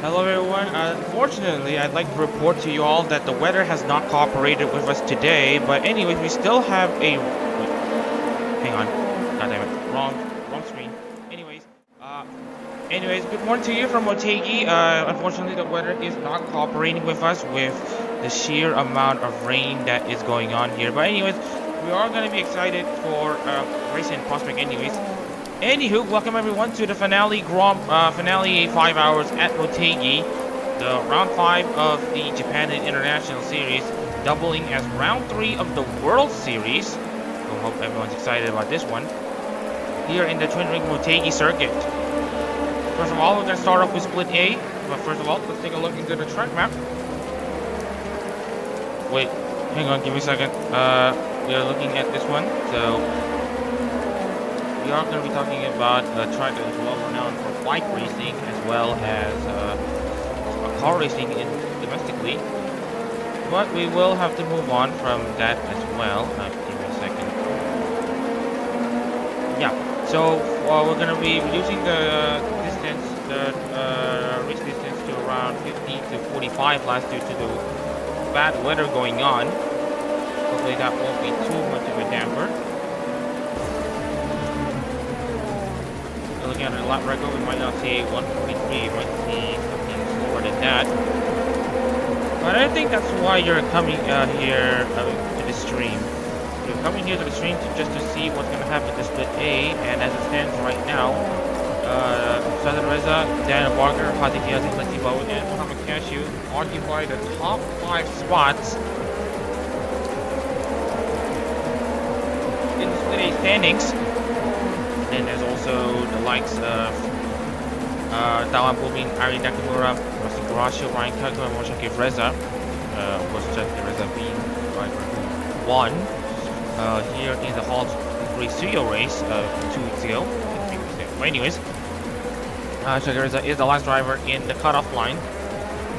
Hello everyone. Unfortunately, I'd like to report to you all that the weather has not cooperated with us today. But anyways, we still have a... Wait, hang on. God damn it. Wrong screen. Anyways, good morning to you from Motegi. Unfortunately, the weather is not cooperating with us with the sheer amount of rain that is going on here. But anyways, we are going to be excited for racing prospect anyways. Anywho, welcome everyone to the finale 5 hours at Motegi, the round 5 of the Japan and International Series, doubling as round 3 of the World Series. So hope everyone's excited about this one. Here in the Twin Ring Motegi circuit. First of all, we're going to start off with Split A, but first of all, let's take a look into the track map. Wait, hang on, give me a second. We are looking at this one, so... We are going to be talking about a track that is well renowned for bike racing as well as car racing domestically. But we will have to move on from that as well. Give me a second. Yeah, so we're going to be reducing the distance, the race distance to around 50 to 45 laps due to the bad weather going on. Hopefully that won't be too much of a damper. Looking at the lap record, we might not see 143, we might see something slower than that. But I think that's why you're coming here to the stream. You're coming here to the stream just to see what's going to happen to Split A, and as it stands right now, Southern Reza, Daniel Barker, Hottyfield, Leslie Bow, and Muhammad Cashew occupy the top 5 spots in the Split A standings. And there's also the likes of Tawan Bubin, Ari Nakamura, Rusty Garasho, Ryan Kago, and Moshaki Reza. Of course, Moshaki Reza being the driver who won here in the Hall 3 Studio race 2 weeks ago. But anyways, Moshaki Reza is the last driver in the cutoff line.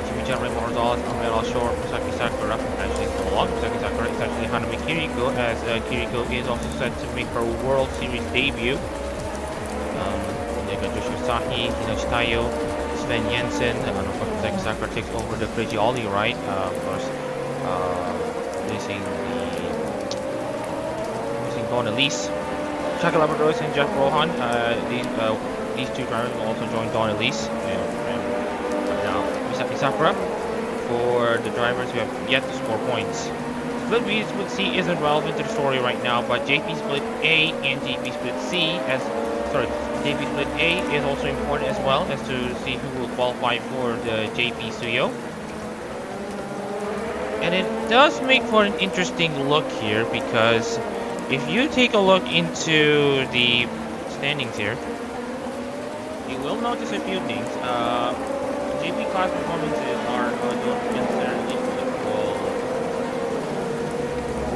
Shimicha Raymond Rosales, Amel Shore, Misaki Sakura actually still along. Misaki Sakura is actually Hanami Kiriko, as Kiriko is also set to make her World Series debut. Sahi, Hinoshi Tayo, Sven Jensen, and of course Misaki Sakura takes over the Crazy Ollie ride, of course, racing Don Elise. Chaka Labradors and Jeff Rohan, these two drivers will also join Don Elise. And now Misaki Sakura for the drivers who have yet to score points. Split B, Split C isn't relevant to the story right now, but JP Split A and JP Split C JP Split A is also important as well, as to see who will qualify for the JP Suyo. And it does make for an interesting look here, because if you take a look into the standings here, you will notice a few things. JP class performances don't necessarily equal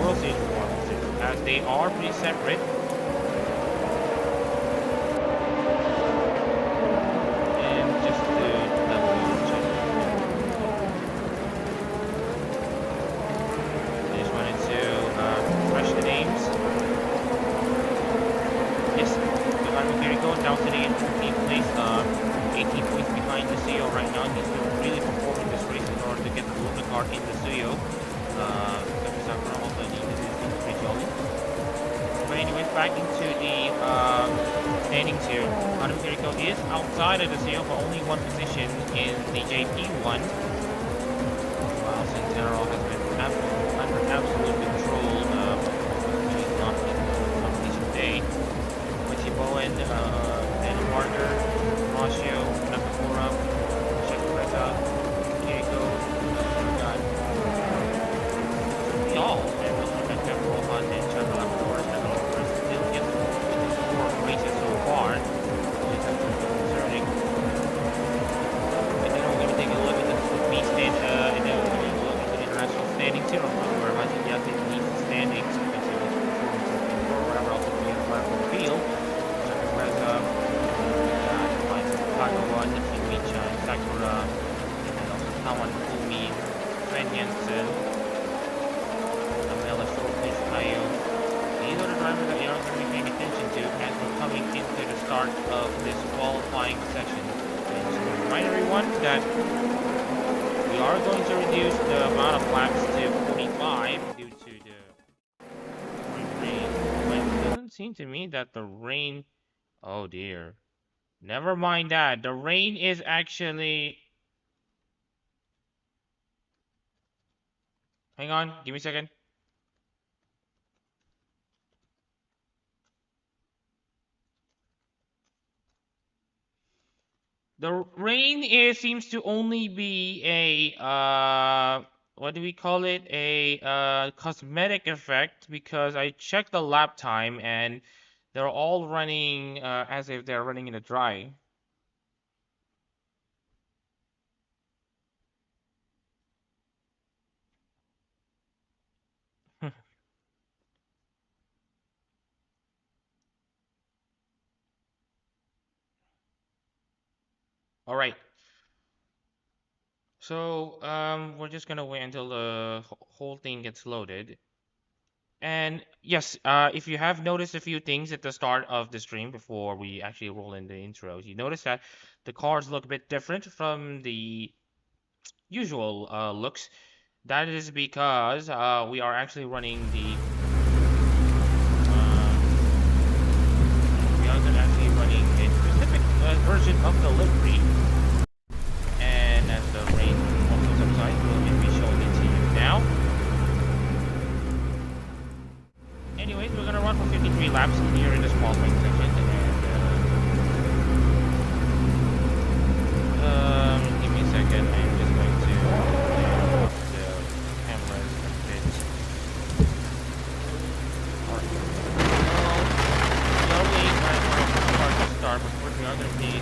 World Series performances, as they are pretty separate. Back into the standings here. Hanami Kiriko is outside of the CEO for only one position in the JP1. While Centero has been under absolute control. He's not in competition day. Richie Bowen, Dan Marger, Rashio, Nakamura, Shakureta, Kiriko, got y'all, and also got Jeff Rohan and Chaka Labrador. Races so far, which is concerning. And then we're going to take a look at the B stand, and then we're going to look at the international standings here. Where Haji Yate leads the standings because he was performing or whatever else we have left on the field. Chaka Reza, Kagawa, Nikimicha, Sakura, and then also Tawan Fumi, Sven Jensen, Amela Shortfish, Tayo. These are the drivers that you're going to be paying attention to as we're coming into the start of this qualifying session. And just a reminder, everyone, everyone that we are going to reduce the amount of laps to 45 due to the rain. But it doesn't seem to me that the rain... Oh dear. Never mind that. The rain is actually... Hang on, give me a second. The rain seems to only be a what do we call it? A cosmetic effect, because I checked the lap time and they're all running as if they're running in the dry. All right. So we're just gonna wait until the whole thing gets loaded. And yes, if you have noticed a few things at the start of the stream before we actually roll in the intros, you notice that the cars look a bit different from the usual looks. That is because we are actually running the a specific version of the livery. And as the rain also subsides, we'll be showing it to you now. Anyways, we're gonna run for 53 laps here in the small point section, and give me a second. I'm just going to clear up the cameras a bit. Alright. Slowly, I want to start to start, but first we are gonna need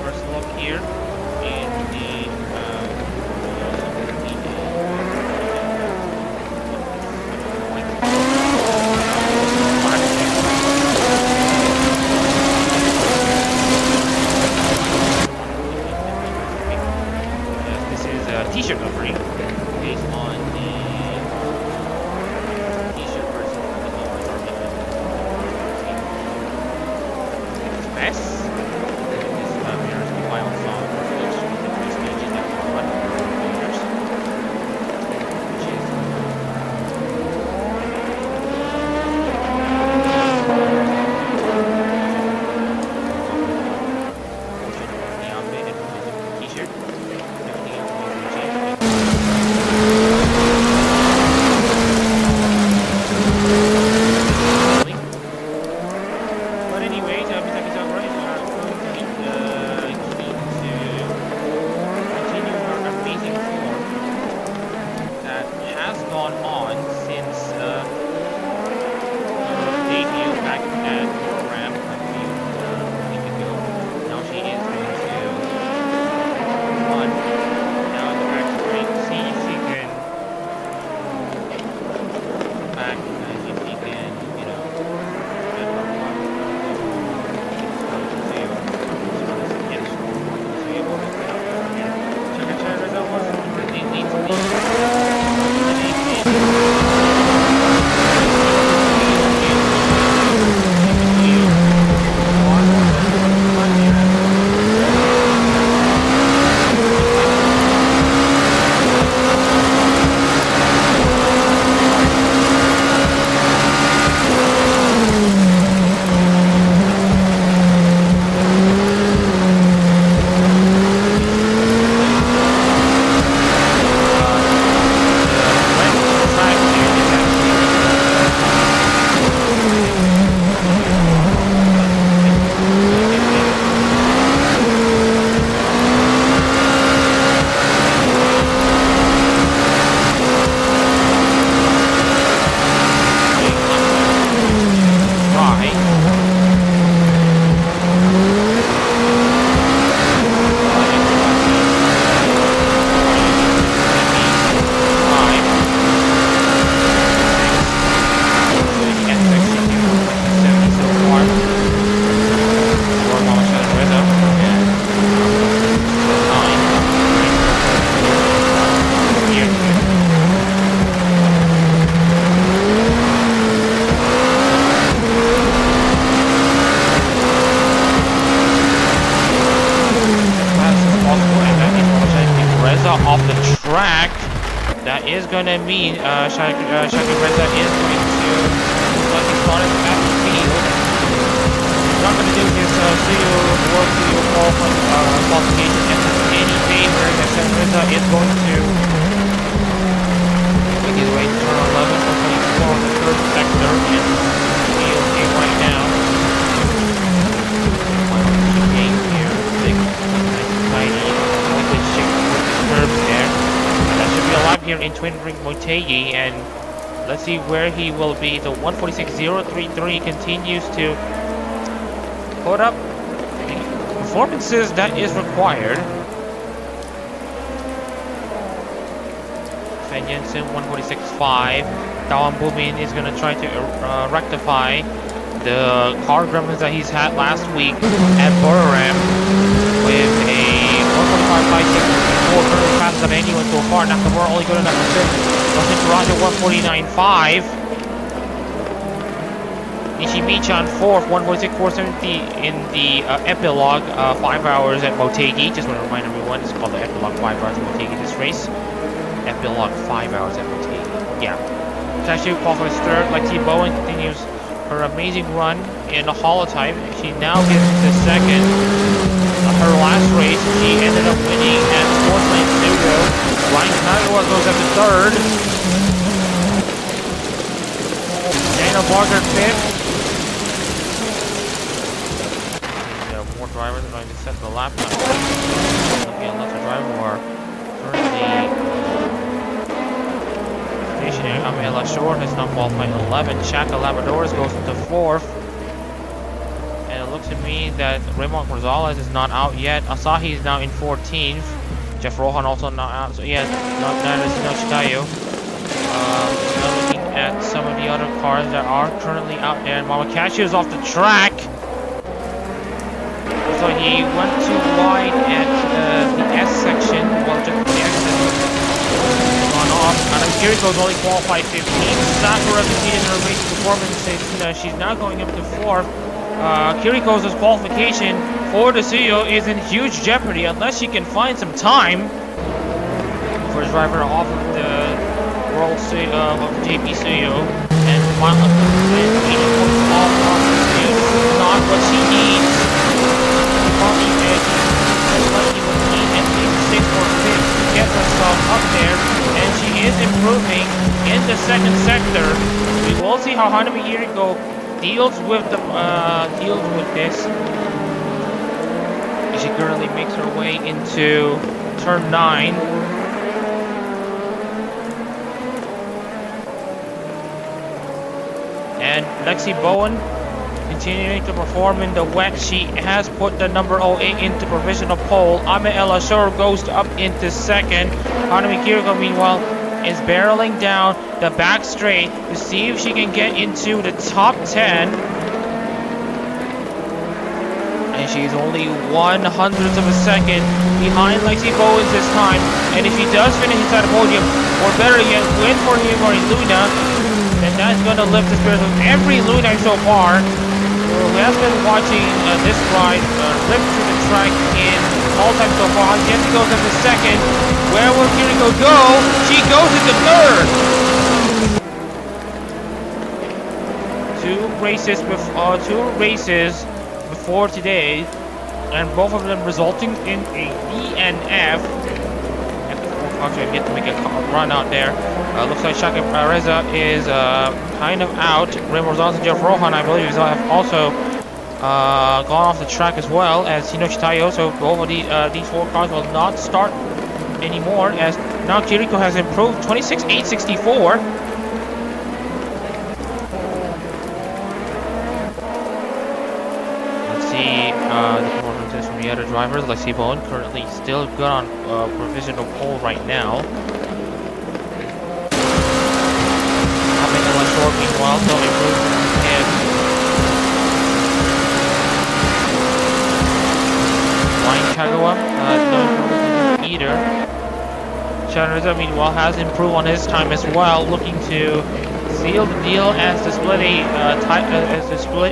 first look here. T-shirt livery based on the T-shirt version of the is going to mean Shaka Reza is going to slightly start at the field. He's not going to do his studio work, studio qualification any favor, as Shaka Reza is going to make his way to turn 11 for 24 on the third sector in field game right now. Game here, big, tiny, curves there. And that should be alive here in Twin Ring Motegi, and let's see where he will be. The 146.033 continues to put up the performances that is required. Fan Jensen 146.5. Dawan Bumin is going to try to rectify the car gremlins that he's had last week at Bororam with a 145.564 currently passes of anyone so far. Nakamura only good enough for 6. Russian Toronto 149.5. Nishimichan 4th, 146.470 in the Epilogue 5 hours at Motegi. Just want to remind everyone, it's called the Epilogue 5 hours at Motegi this race. Epilogue 5 hours at Motegi. Yeah. Tashi qualifies 3rd. Lexi Bowen continues her amazing run in the Holotype. She now gets to 2nd. Her last race, she ended up winning at Sports Lane Studio. Ryan Kagawa goes up to 3rd. Daniel Barker 5th. There are more drivers going to set the lap time. Again, lots of drivers who are currently stationary. Amela Short has now qualified 11. Shaka Labradores goes into 4th. And it looks to me that Raymond Gonzalez is not out yet. Asahi is now in 14th. Jeff Rohan also not out. So yeah, neither is Chitayo. Now looking at some of the other cars that are currently out there. Mamakashi is off the track. So he went too wide at the S section. Well, just the exit. Gone off. Kiriko's only qualified 15th. Sakura competed in her race performance. She's now going up to 4th. Kiriko's qualification for the Suyo is in huge jeopardy unless she can find some time for a driver off of the World JP Suyo and finally 80 points off of the Suyo. This is not what she needs. Probably slightly would need at least 6 or 5 to get herself up there, and she is improving in the 2nd sector. We will see how Hanami Kiriko deals with this. She currently makes her way into turn 9. And Lexi Bowen continuing to perform in the wet. She has put the number 08 into provisional pole. Ame Elashor goes up into 2nd. Hanami Kiriko meanwhile is barreling down the back straight to see if she can get into the top 10. And she's only 1/100th of a second behind Lexi Bowens this time. And if she does finish inside the podium, or better yet, win for him or Luna, then that's going to lift the spirits of every Luna so far. Who has been watching this ride rip through the track in all time so far. Jensen goes up to 2nd. Where will Kiriko go? She goes into 3rd. Two races before today, and both of them resulting in a DNF. Actually, I get to make a run out there. Looks like Shaka Reza is kind of out. Raymond Gonzalez and Jeff Rohan, I believe, have also gone off the track as well as Hinoshi Tayo. So both of these 4 cars will not start anymore, as now Kiriko has improved 26.864. Let's see the performances from the other drivers. Lexi Bowen currently still good on provisional pole right now. Meanwhile, no improvement from him. Ryan Kagawa, no improvement either. Chanreza, meanwhile, has improved on his time as well, looking to seal the deal as the Split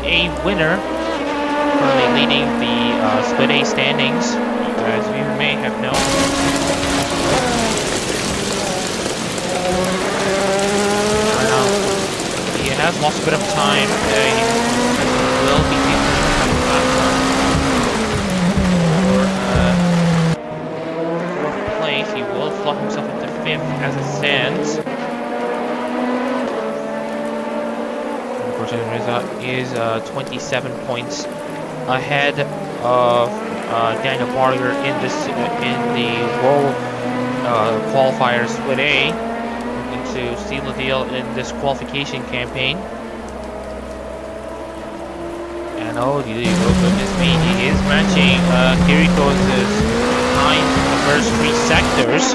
A winner, currently leading the Split A standings, as you may have known. has lost a bit of time. He will be taking fourth place. He will slot himself into fifth as it stands. Unfortunately, Reza is 27 points ahead of Daniel Barger in the World Qualifier Split A, looking to seal the deal in this qualification campaign. And oh goodness me, he is matching Kiriko's time in the first 3 sectors.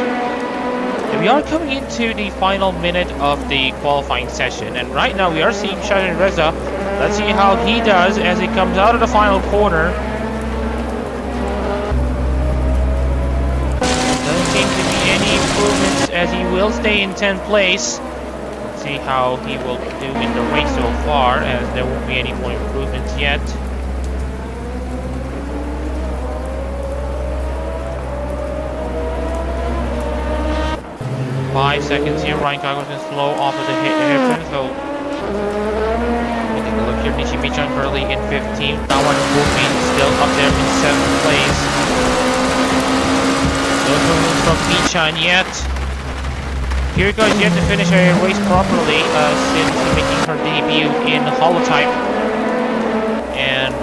And we are coming into the final minute of the qualifying session, and right now we are seeing Shahin Reza. Let's see how he does as he comes out of the final corner. Doesn't seem to be any improvements as he will stay in 10th place. Let's see how he will do in the race so far, as there won't be any more improvements yet. 5 seconds here. Ryan Kago's been slow off of the hairpin, so we'll take a look here. Nishimichi currently in 15th. Dawan Bumi still up there in 7th place. No movements from Michan yet. Kiriko is yet to finish a race properly since making her debut in Holotype. And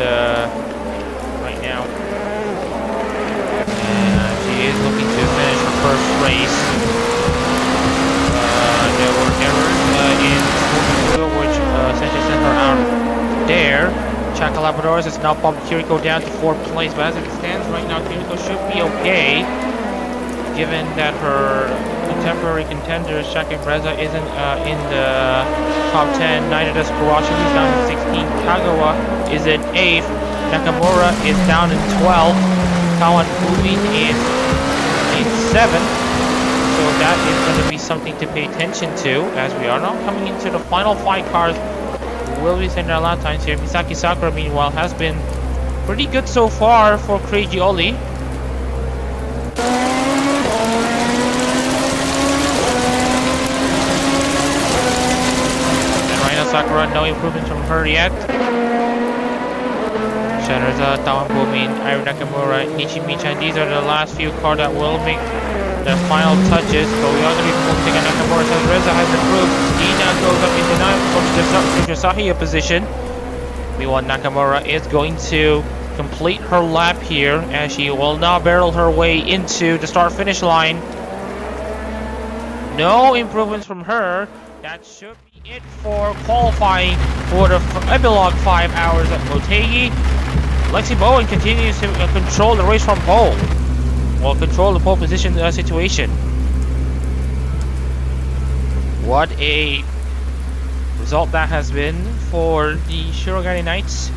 right now, she is looking to finish her first race. There were errors in the which essentially sent her out there. Chaka Labradors has now bumped Kiriko down to 4th place, but as it stands right now, Kiriko should be okay, given that her contemporary contenders, Shaka Breza, isn't in the top 10. Neither does Kurashi, who's down in 16th. Kagawa is in 8th. Nakamura is down in 12th. Tawan Bumi is in 7th. So that is going to be something to pay attention to, as we are now coming into the final 5 cars who will be sending our lap times here. Misaki Sakura, meanwhile, has been pretty good so far for Crazy Oli. And right now, Sakura, no improvements from her yet. Shadowza, Tawan Bumi, Airo Nakamura, Nishimichi, these are the last few cars that will make the final touches, but we are going to be focusing on Nakamura. So Reza has improved. He now goes up into 9th from the Sahiya position. Meanwhile, Nakamura is going to complete her lap here, as she will now barrel her way into the start-finish line. No improvements from her. That should be it for qualifying for the Epilogue 5 hours at Motegi. Lexi Bowen continues to control the race from pole. Well, control the pole position situation. What a result that has been for the Shirogane Knights.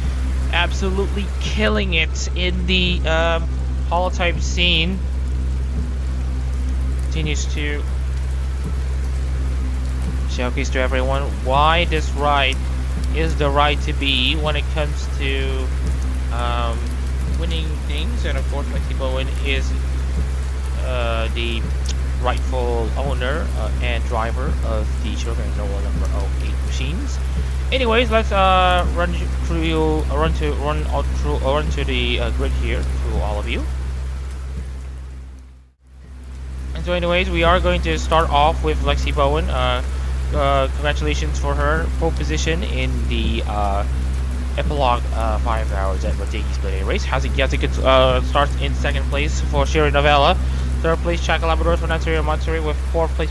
Absolutely killing it in the holotype scene. Continues to showcase to everyone why this ride is the ride to be when it comes to winning things. And of course, Lexi Bowen is the rightful owner and driver of the Shirogane Noah number 08 machines. Anyways, let's run to the grid here to all of you. And so, anyways, we are going to start off with Lexi Bowen. Congratulations for her pole position in the Epilogue 5 hours at Motegi Split A race. Has a good start in 2nd place for Shiri Novella. 3rd place, Chaka Labradors for Natsuya Matsuri, with 4th place,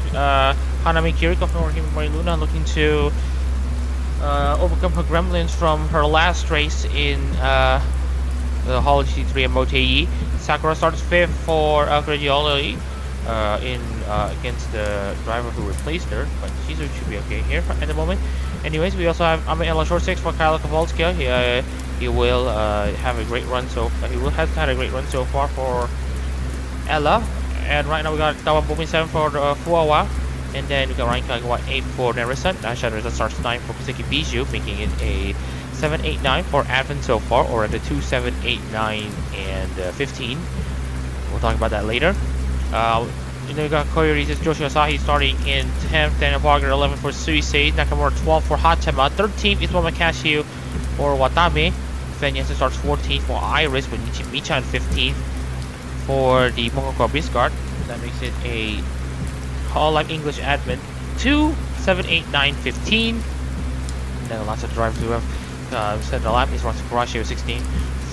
Hanami Kiriko from Himari Luna, looking to overcome her gremlins from her last race in the Holo GT3 at Motegi. Sakura starts 5th for Alfredioli against the driver who replaced her, but she should be okay here at the moment. Anyways, we also have Ella Short 6 for Kyle Kowalska. He will have a great run, so he will have had a great run so far for Ella. And right now we got Tawan Bumi 7 for Fuawa, and then we got Ryan Kagawa 8 for Nerissa. Shadowza starts 9 for Kuseki Bijou, making it a 7, 8, 9 for Advent so far, or at the 2, 7, 8, 9, and 15. We'll talk about that later. You got Koyori Joshi Asahi starting in 10th, Daniel Barger 11th for Suisei, Nakamura 12th for Hatema, 13th is Wamakashiu for Watame, Fen Jensen starts 14th for Iris with Michan 15th for the Mokoko Biscard. That makes it a Holotype English admin 2, 7, 8, 9, 15. And then lots of drivers who have set the lap is Kurashi 16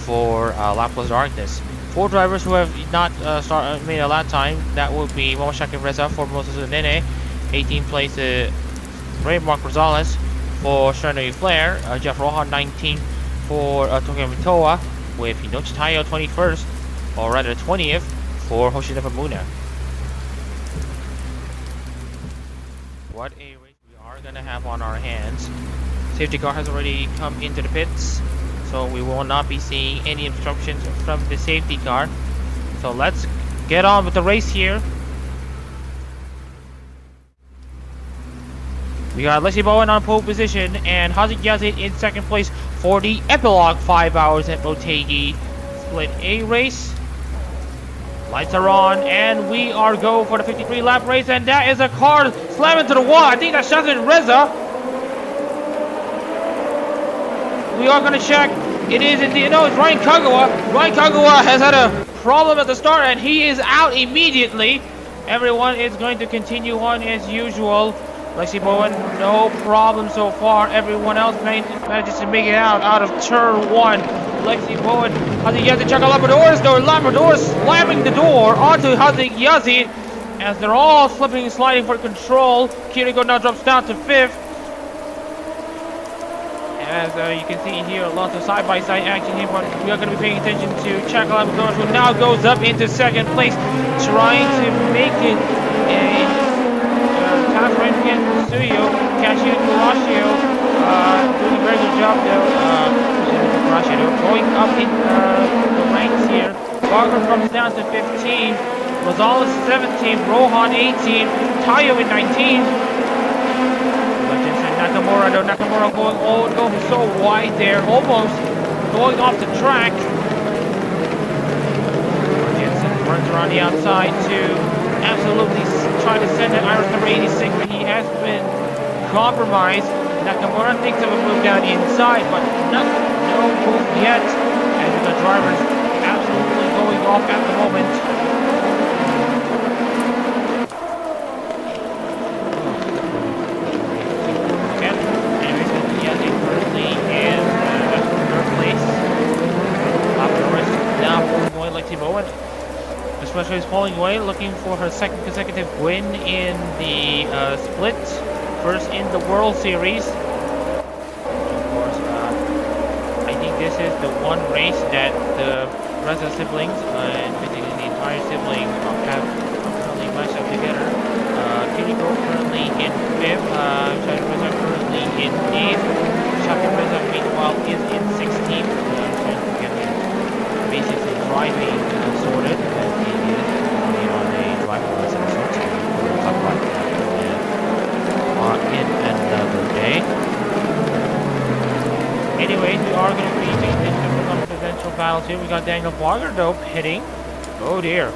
for Lapless Darkness. 4 drivers who have not made a lap time. That would be Momosaki Reza for Moses Nene. 18th place Ray Mark Rosales for Shinoyu Flair. Jeff Rohan 19th for Tokyo Mitoa with Hinochi Taiyo 21st, or rather 20th for Hoshida Muna. What a race we are gonna have on our hands. Safety car has already come into the pits, so we will not be seeing any obstructions from the safety car. So let's get on with the race here. We got Lexi Bowen on pole position and Hazik Yazid in second place for the Epilogue 5 hours at Motegi Split A race. Lights are on and we are go for the 53 lap race, and that is a car slamming to the wall. I think that's Shazin Reza. We are gonna check. It is indeed, no, it's Ryan Kagawa. Ryan Kagawa has had a problem at the start and he is out immediately. Everyone is going to continue on as usual. Lexi Bowen, no problem so far. Everyone else manages to make it out of turn 1. Lexi Bowen, Hazik Yazid, check out Labrador's door. Labrador slamming the door onto Hazik Yazid as they're all slipping and sliding for control. Kiriko now drops down to 5th. As you can see here, lots of side-by-side action here, but we are going to be paying attention to Chakalab Doors, who now goes up into second place, trying to make it a time again for Suyo. Cashew Kulasio doing a very good job though. Going up in the ranks here. Barker comes down to 15, Rosales 17, Rohan 18, Tayo in 19. Nakamura, though, Nakamura going so wide there, almost going off the track. Jensen runs around the outside to absolutely try to send it Iris number 86, but he has been compromised. Nakamura thinks of a move down the inside, but no move yet. And the drivers absolutely going off at the moment. Bowen, especially is pulling away, looking for her second consecutive win in the split, first in the World Series. Of course, I think this is the one race that the rest of the siblings and basically the entire sibling have currently matched up together. Kiriko currently in 5th, Shaka Reza currently in 8th, Shaka Reza meanwhile is in 16th. Basically driving sorted as he is on a driving lesson of sorts. We'll talk about that in another day. Anyways, we are going to be making some potential battles here. We got Daniel Barger though hitting. Oh dear.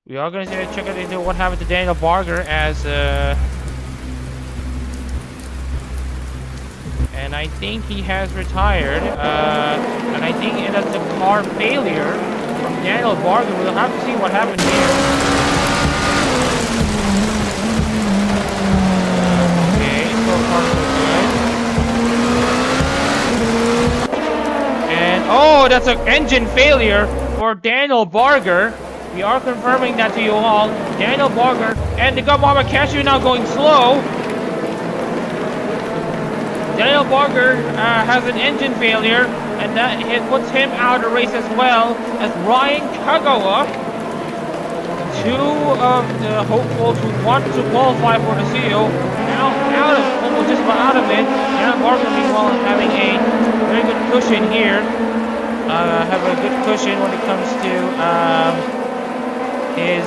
We are going to check out into what happened to Daniel Barger as and I think he has retired, and I think that's a car failure from Daniel Barger. We'll have to see what happened here. Okay, so far so good. And oh, that's an engine failure for Daniel Barger. We are confirming that to you all. Daniel Barger and the Gabama Cashew now going slow. Daniel Barger has an engine failure, and that puts him out of the race as well as Ryan Kagawa, 2 of the hopefuls who want to qualify for the CEO, now almost just about out of it. Daniel Barger, meanwhile, having a very good cushion here, having a good cushion when it comes to his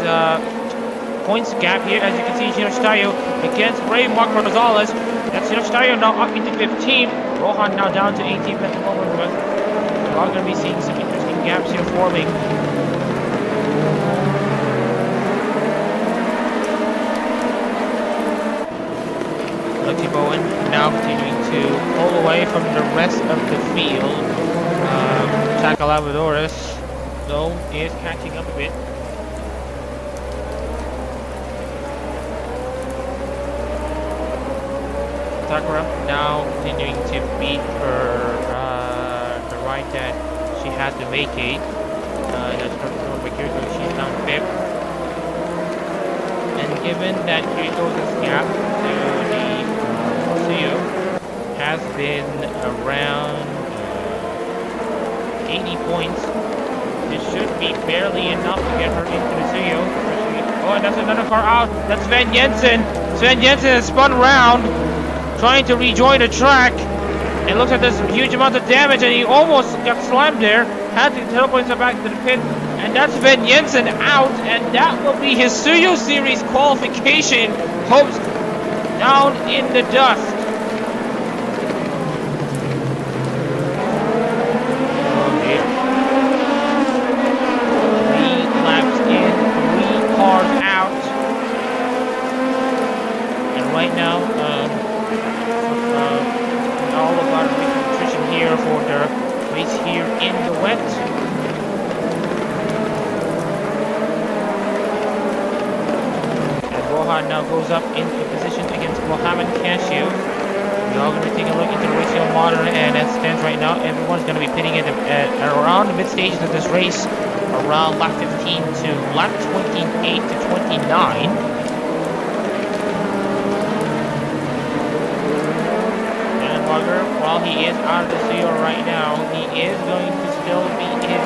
points gap here. As you can see, Shinoshi Tayo against Ray Mark Rosales. That's Shinoshi Tayo now up into 15th. Rohan now down to 18th at the moment. But we are going to be seeing some interesting gaps here forming. Lucky Bowen now continuing to pull away from the rest of the field. Takalabadores, though, is catching up a bit. Sakura now continuing to beat her the ride that she had to vacate. That's her by Kiriko. She's now 5th. And given that Kiriko's gap to the Suyo has been around 80 points, this should be barely enough to get her into the Suyo. Oh, and that's another car out. That's Sven Jensen. Sven Jensen has spun round, trying to rejoin the track. It looks like there's a huge amount of damage, and he almost got slammed there. Had to teleport himself back to the pit, and that's Sven Jensen out, and that will be his Suyo Series qualification hopes down in the dust. Okay. 3 laps in, 3 cars out, and right now, all about nutrition here for the race here in the wet. And Rohan now goes up into position against Mohamed Cashew. We are going to be taking a look into the racing monitor, and as it stands right now, everyone's going to be pitting at around the mid stages of this race, around lap 15 to lap 28 to 29. While he is out of the Suyo right now, he is going to still be in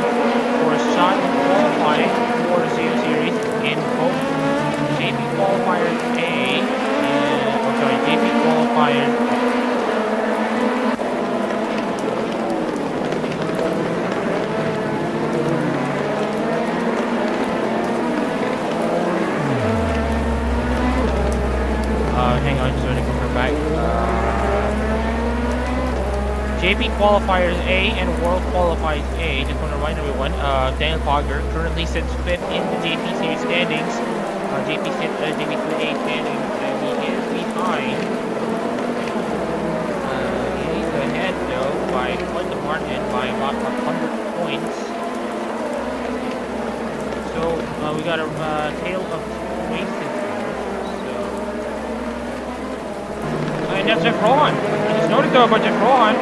for a shot in qualifying for the Suyo Series in both JP Qualifiers A and, JP Qualifiers. Hang on, just going to come back. JP Qualifiers A and World Qualifiers A. Just want to remind everyone, Daniel Fogger currently sits 5th in the JP Series standings. JP sits JP 3A standings, and he is behind. He's ahead though by Quentin Martin by about 100 points. So we got a tale of 2 races here. So, and that's Jeff Rohan. I just noticed though about Jeff Rohan.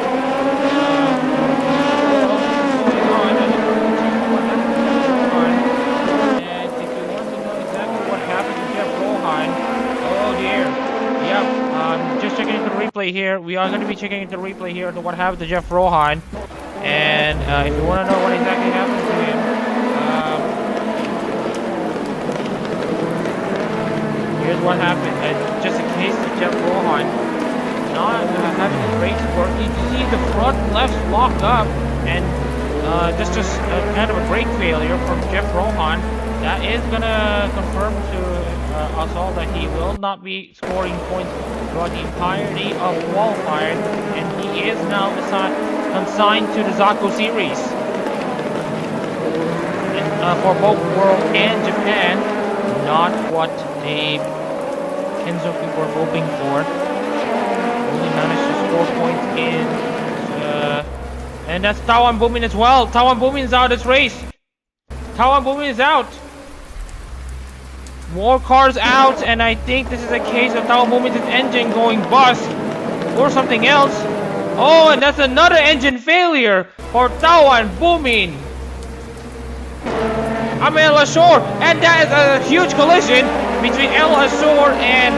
Just checking into the replay here. We are going to be checking into the replay here to what happened to Jeff Rohan. And if you want to know what exactly happened to him, here's what happened. Just in case of Jeff Rohan not having his brakes work, you can see the front left lock up, and just kind of a brake failure from Jeff Rohan. That is going to confirm to us all that he will not be scoring points throughout the entirety of qualifiers, and he is now consigned to the Zako Series. And, for both World and Japan, not what the Kenzo people were hoping for. Only managed to score points in, and that's Tawan Bumin as well. Tawan Bumin is out of this race. Tawan Bumin is out. More cars out, and I think this is a case of Tawan Bumin's engine going bust or something else. Oh, and that's another engine failure for Tawan Bumin. El Ashore, and that is a huge collision between El Ashore and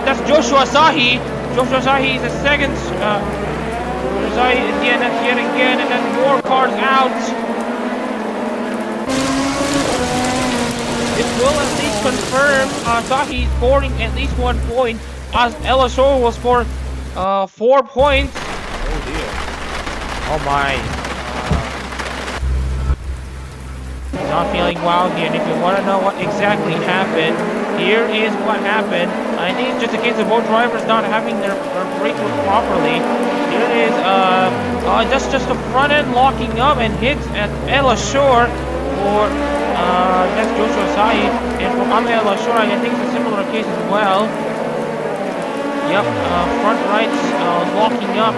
that's Joshua Sahi. Joshua Sahi is the second. Yet again, and then more cars out. It will at least confirm Sahi scoring at least 1 point, as El Ashore will score 4 points. Oh dear. Oh my. Not feeling well here, and if you want to know what exactly happened, here is what happened. I think it's just a case of both drivers not having their brake work properly. Here it is, that's just the front end locking up and hits at El Ashore for that's Joshua Sahi, and for El Ashore I think it's a similar case as well. Yep, front rights locking up.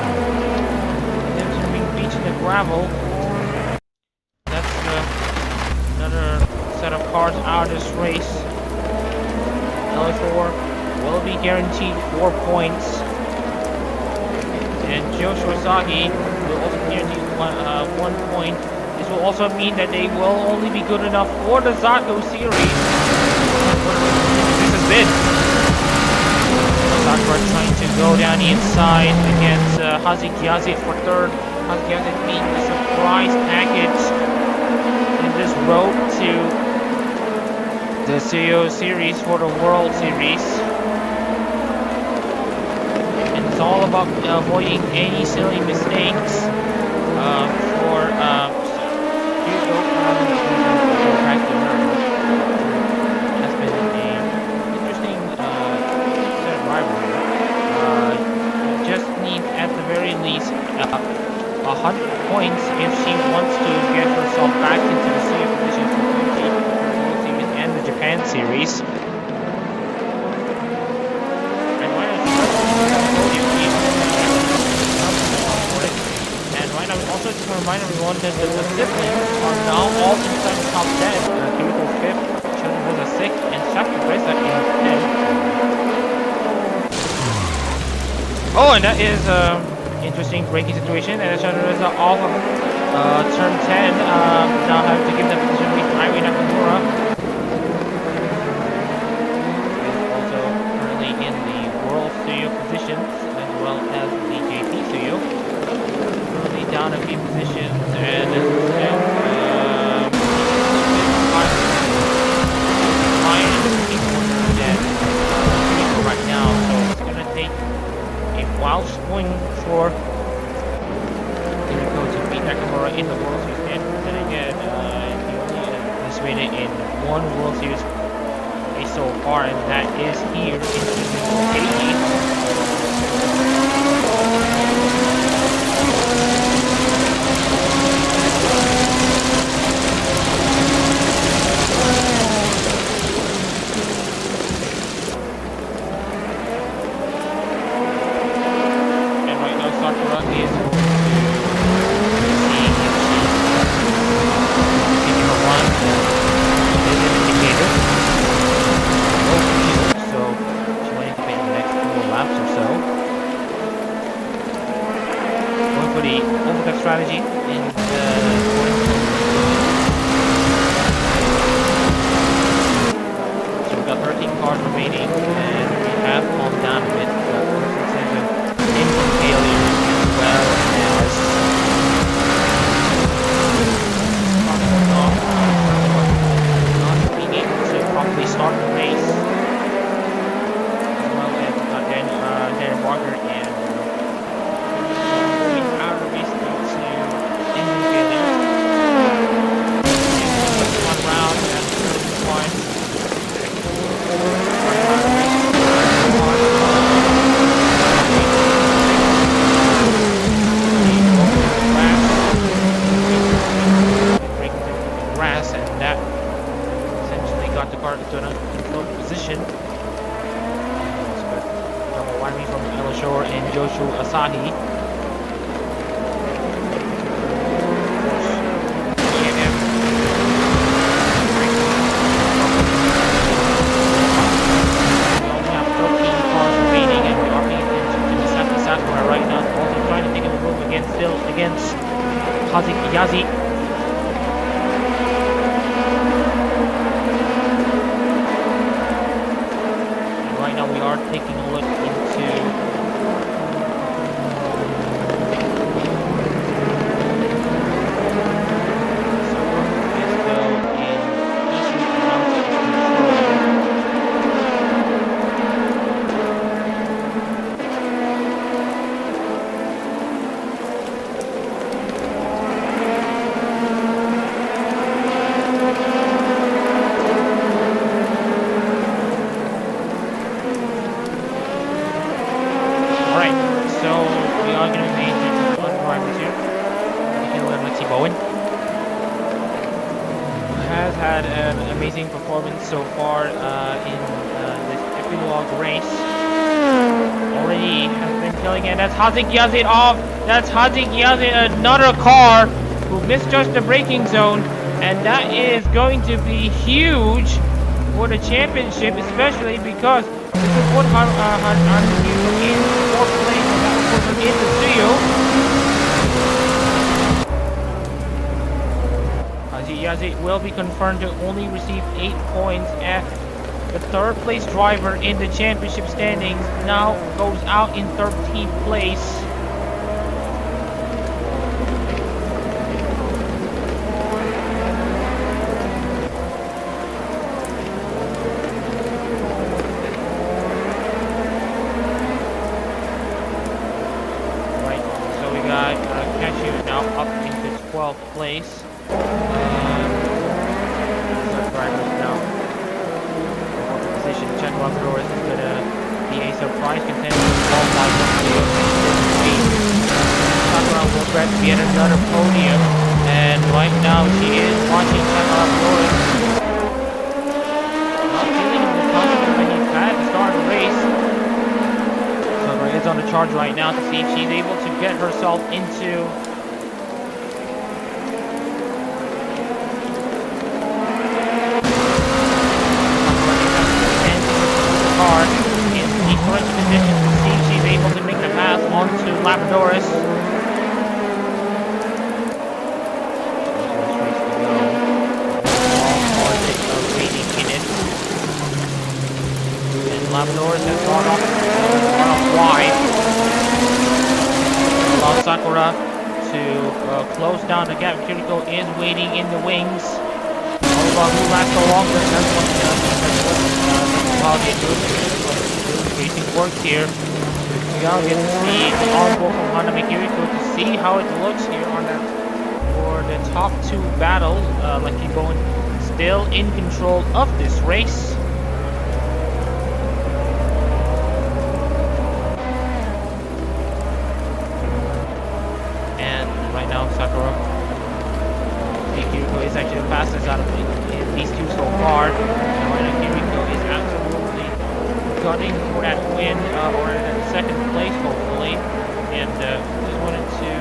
There's a being beach in the gravel. That's another set of cars out of this race. LA4 will be guaranteed 4 points. And Joshua Sagi will also guarantee 1 point. This will also mean that they will only be good enough for the Zato series. This has been Sakura trying to go down the inside against Hazik Yazid for third. Hazik Yazid being the surprise package in this road to the CEO series for the World Series. And it's all about avoiding any silly mistakes for has been an interesting set of rivalry. Just need at the very least 100 points if she wants to get herself back into the same position for the World Series and the Japan Series. And right now, we also just want to remind everyone that the siblings are now all inside the top 10. Kiriko 5th, Chunreza 6th, and Shakureza in 10th. Oh, and that is interesting braking situation, and Chunreza off of turn 10, now having to give that position to Irie Nakamura. Also currently in the World Studio positions, as well as the JP Studio. Currently down a few positions, and this is right now, so it's gonna take a wild swing for Kiriko to beat Nakamura in the World Series. And then again, he only participated in one World Series race so far, and that is here in Motegi. Strategy in the so we've got 13 cars remaining, and we have calmed down a bit. We've got engine failures as well as not being able to properly start the race, as well as Dan Walker and Asahi. We only have 13 cars remaining, and we are paying attention to the Sakura right now. Also trying to take a move against Hazik Yazid. And right now we are taking a look into had an amazing performance so far in this Epilogue race. already has been killing it. That's Hazik Yazid off. That's Hazik Yazid, another car who misjudged the braking zone. And that is going to be huge for the championship, especially because this is what Hazik in fourth place, and that was in the studio. Hazik Yazid will be confirmed to only receive 8 points at the third place driver in the championship standings now goes out in 13th place. Right, so we got Cashew now up into 12th place. Drivers now. Epilogue is gonna be a surprise contender followed by Sakura will grab yet another podium, and right now she is watching Epilogue. Not feeling the confidence that he's had to start the race. Sakura is on the charge right now to see if she's able to get herself into in the correct position to see if she's able to make the pass onto Labradorus. And Labradorus has gone off wide. Allow Sakura to close down the gap. Kiriko is waiting in the wings. Who lasts the longest? That's what racing works here. We now get to see the onboard from Hanami Kiriko to see how it looks here on that for the top 2 battles. Lucky Bone still in control of this race. And right now Sakura Kiriko is actually the fastest out of these two so far. And right now Kiriko is absolutely gunning for that win, or that second place hopefully, and just wanted to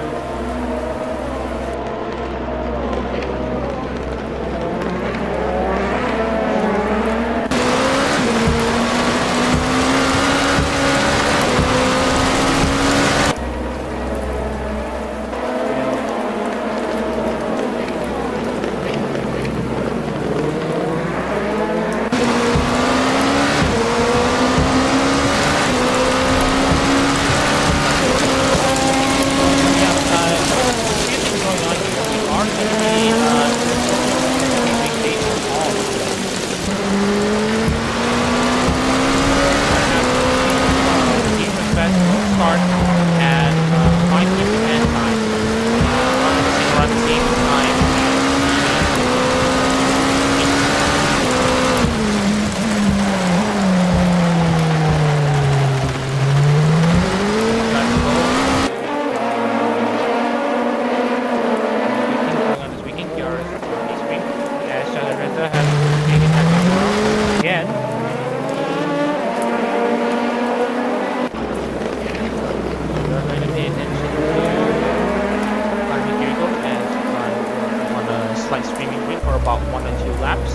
about 1 or 2 laps.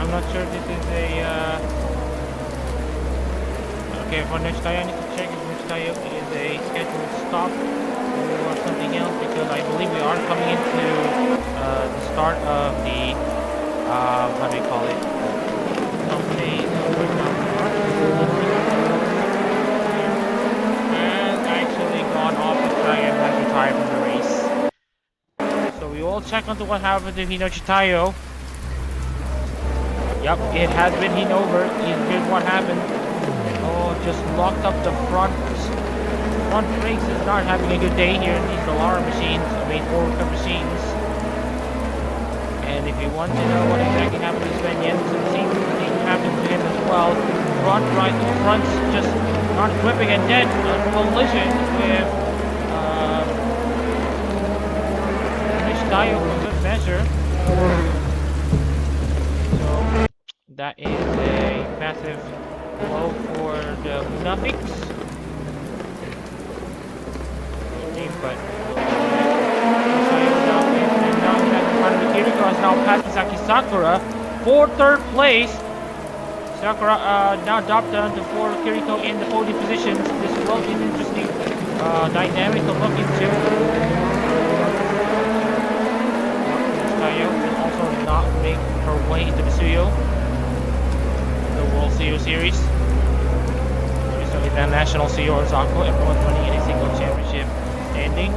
I'm not sure this is a okay, for next tire I need to check if next tire is a scheduled stop something else because I believe we are coming into the start of the how do you call it? Company and actually gone off the track and has retired from the race. So we will check onto what happened to Hino Chitayo. Yep, it has been hit over. Here's what happened. Oh, just locked up the front. Front brakes is not having a good day here in these alarm machines. I mean, forward machines. And if you want to know what exactly happened to Sven Jensen, same thing happened to him as well. Front's just not gripping and dead. A collision with Tayo for good measure. So that is a massive blow for the Munafiks. But Kiriko has now passed Misaki Sakura for third place. Sakura now dropped down to 4. Kiriko in the podium positions. This will be an interesting dynamic to look into. Tayo will also not make her way into the Suyo, the World Suyo Series. So in the National Suyo Osaka, everyone's running in a single championship standing.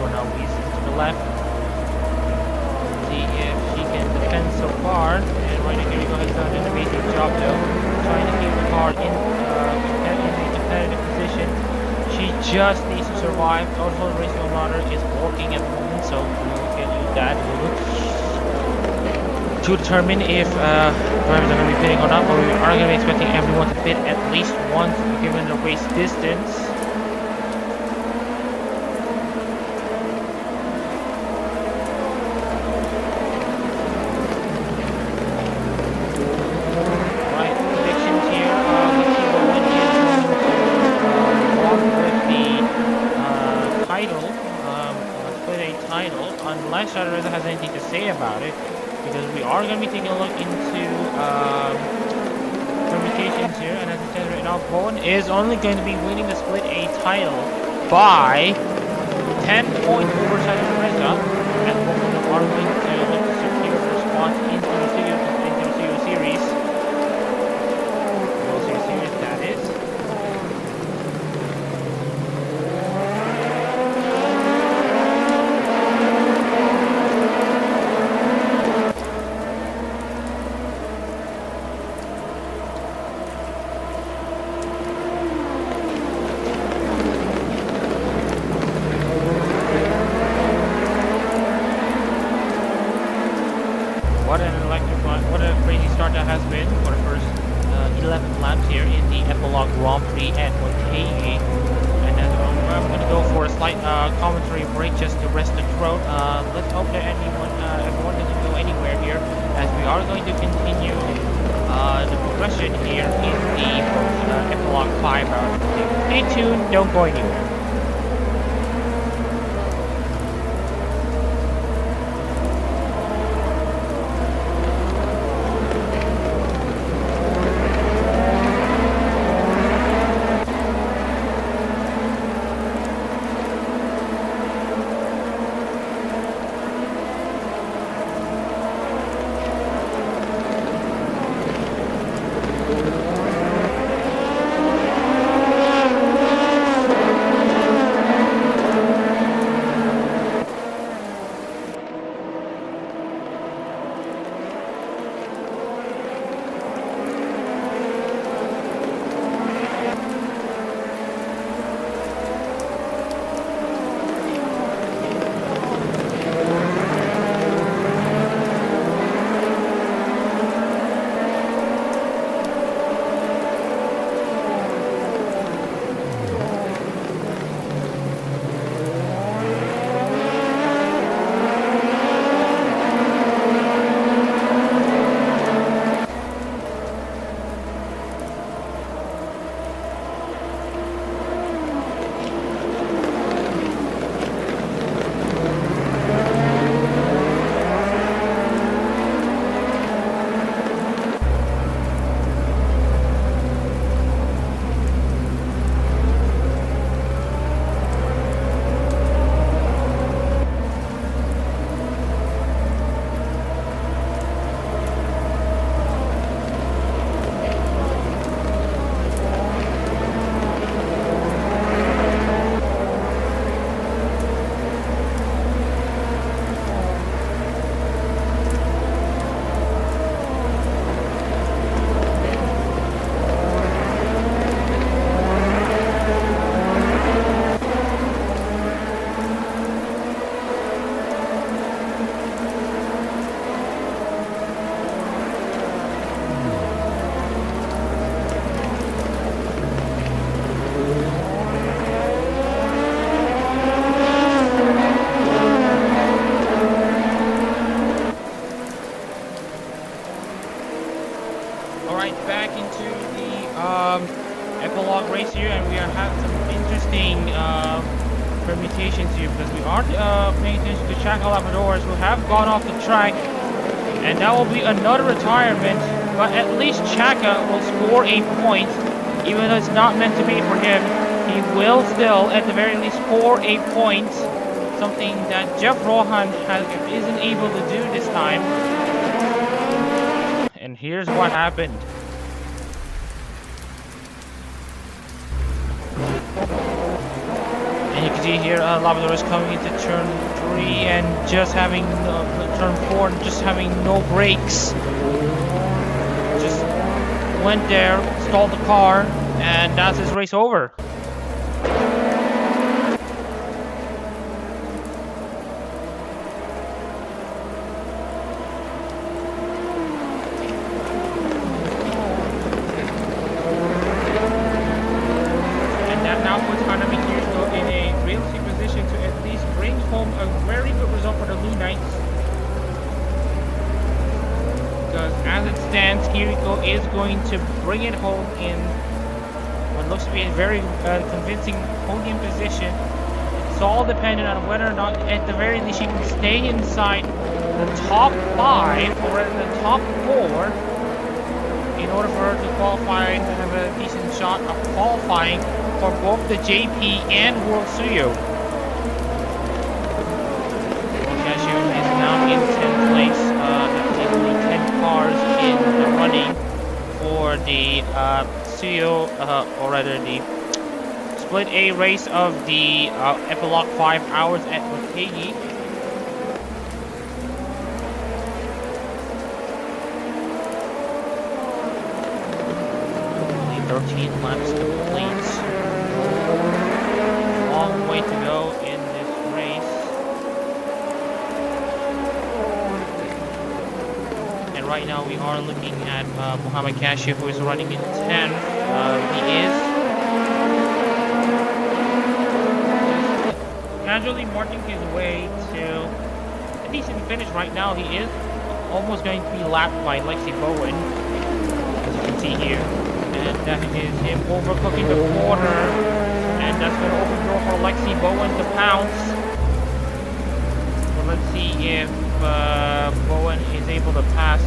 For now, Weez to the left. See if she can defend so far. And right now, Kiriko has done an amazing job though, trying to keep the car in a competitive position. She just needs to survive. Also, the race motor is working at the moment, so we can use that to determine if drivers are going to be pitting or not. But we are going to be expecting everyone to pit at least once, given the race distance. Unless Shadowreza has anything to say about it, because we are going to be taking a look into permutations here, and as it says right now, Bowen is only going to be winning the split A title by 10 points over Shadowreza, and both of them are going to look to secure their spots into the Studio Series. World Series, that is. What a crazy start that has been for the first 11 laps here in the Epilogue Grand Prix at Motegi. And then I'm going to go for a slight commentary break just to rest the throat. Let's hope that everyone doesn't go anywhere here, as we are going to continue the progression here in the Epilogue 5 round. Stay tuned, don't go anywhere. Alright, back into the epilogue race here, and we are having some interesting permutations here because we aren't paying attention to Chaka Labradors who have gone off the track, and that will be another retirement. But at least Chaka will score a point, even though it's not meant to be for him. He will still, at the very least, score a point, something that Jeff Rohan isn't able to do this time. And here's what happened. And you can see here Labrador is coming into turn 3 and just having turn 4 and just having no brakes. Just went there, stalled the car, and that's his race over. Is going to bring it home in what looks to be a very convincing podium position. It's all dependent on whether or not, at the very least, she can stay inside the top 5 or in the top 4 in order for her to qualify and have a decent shot of qualifying for both the JP and World Suyo. Cashew is now in 10th place. That's only 10 cars in the running for the Suyo, or rather the Split A race of the Epilogue 5 hours at Motegi. Only 13 laps complete. Long way to go in this race. And right now we are looking at Muhammad Cashew, who is running in 10th. He is gradually marching his way to a decent finish right now. He is almost going to be lapped by Lexi Bowen, as you can see here. And that is him overcooking the corner. And that's going to open the door for Lexi Bowen to pounce. So let's see if Bowen is able to pass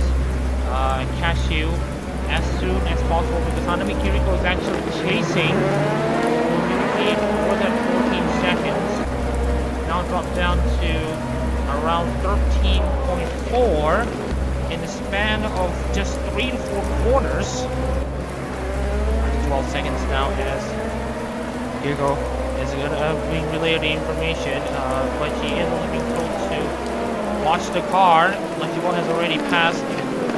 Cashew as soon as possible, because Hanami Kiriko is actually chasing more than 14 seconds. Now dropped down to around 13.4 in the span of just 3 to 4 corners. 12 seconds now as Kiriko is going to be relayed the information, but she is only being told to watch the car. Lexi Bowen has already passed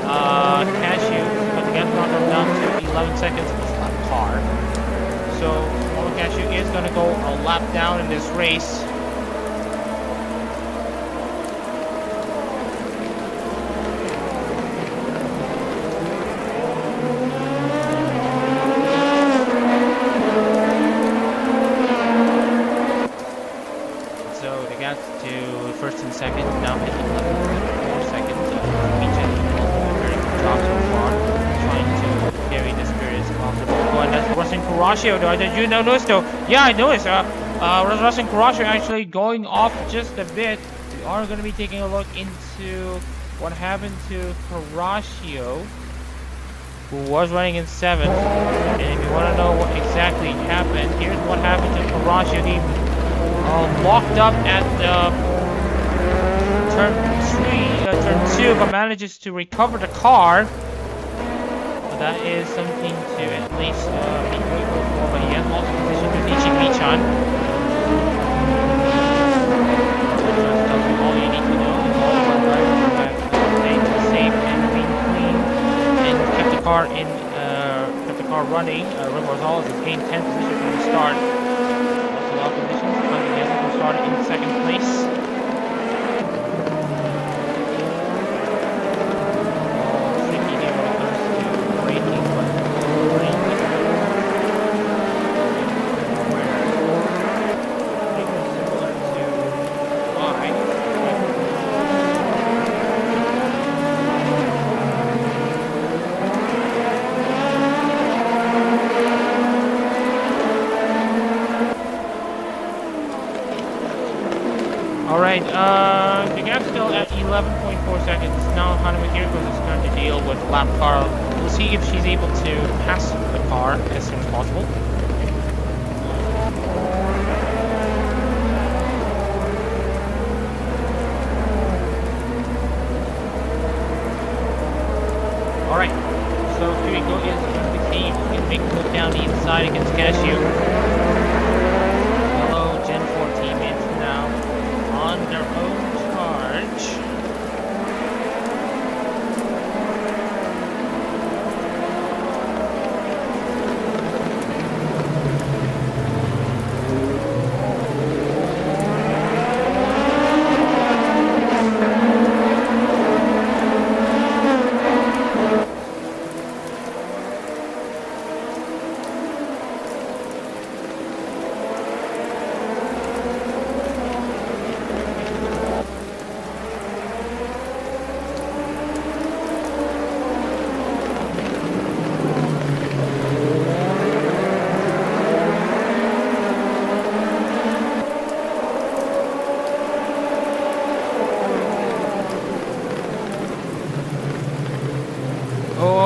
Cashew, but again brought them down to 11 seconds in this lap car. So Cashew is going to go a lap down in this race. So the gap to first and second now at 11.4 seconds. Very good job so far, trying to carry the spirits off the ball. And that's Russian Kurashio. Did you notice though? Yeah, I noticed. Russian Kurashio actually going off just a bit. We are going to be taking a look into what happened to Kurashio, who was running in 7th. And if you want to know what exactly happened, here's what happened to Kurashio. He locked up at turn 2, but manages to recover the car. So that is something to at least be grateful for. But he has lost position to Ichimichan. Just tells you all you need to know. It's all about drivers that stayed safe and being clean and kept the car running. Rick Rosales has gained 10th position from the start. Lost a lot of positions. Who started in 2nd place. Alright, the gap's still at 11.4 seconds. Now Hanami Kiriko is going to deal with lap car. We'll see if she's able to pass the car as soon as possible. Alright, so Kiriko is going to see if she can make a move down the inside against Cashew. Hello, Gen 4 teammates now on their own charge.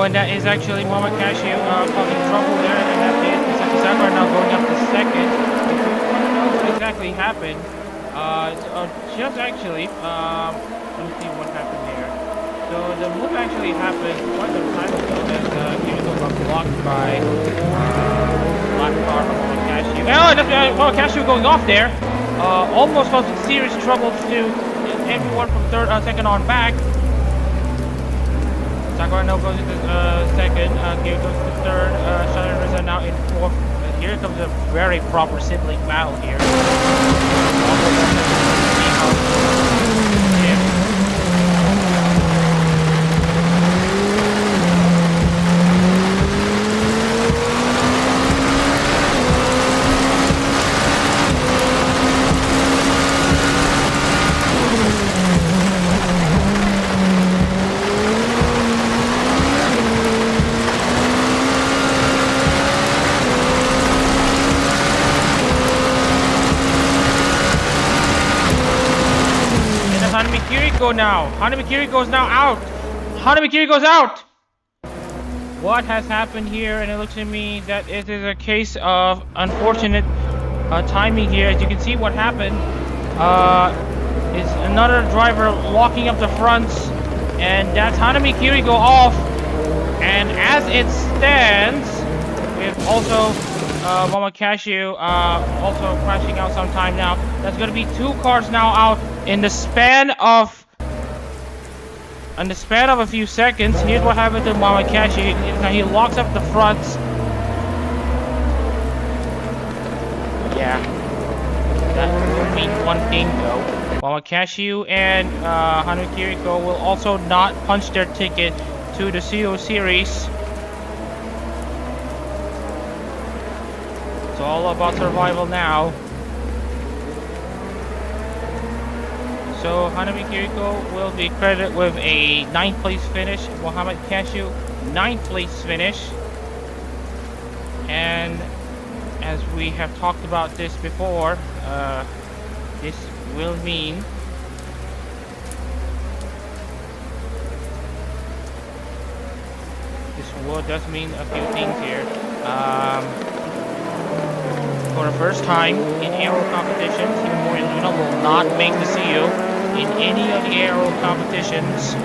And that is actually Mama Cashew causing trouble there, and that is Misaki Sakura now going up to second. If you want to know what exactly happened, just actually, let me see what happened here. So the move actually happened quite some time ago, as Kiriko got blocked by black car from Mama Cashew. Oh, that's Mama Cashew going off there, almost causing serious trouble to everyone from second on back. Sakura now goes into second, Kiriko goes to third, Shadowrunners are now in fourth. Here comes a very proper sibling battle here. Now. Hanami Kiriko is now out. Hanami Kiriko's out. What has happened here? And it looks to me that it is a case of unfortunate timing here. As you can see, what happened is another driver locking up the fronts, and that's Hanami Kiriko off. And as it stands, we have also Mama Cashew also crashing out sometime now. That's going to be two cars now out in the span of a few seconds. Here's what happened to Mama Cashew. Now he locks up the fronts. Yeah, that will mean one thing though. Mama Cashew and Hanami Kiriko will also not punch their ticket to the CO series. It's all about survival now. So Hanami Kiriko will be credited with a 9th place finish. Muhammad Cashew, 9th place finish. And as we have talked about this before, this will mean does mean a few things here. For the first time in ARO competitions, Himamori Luna will not make the CU in any of the ARO competitions.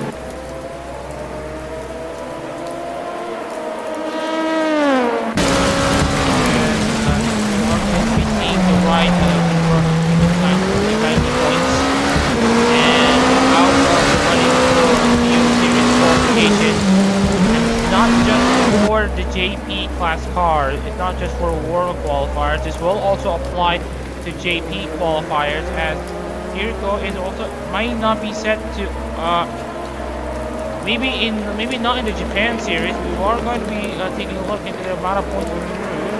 The JP class car, it's not just for World qualifiers. This will also apply to JP qualifiers, as Kiriko is also might not be set to maybe not in the Japan series. We are going to be taking a look into the amount of points we accrued.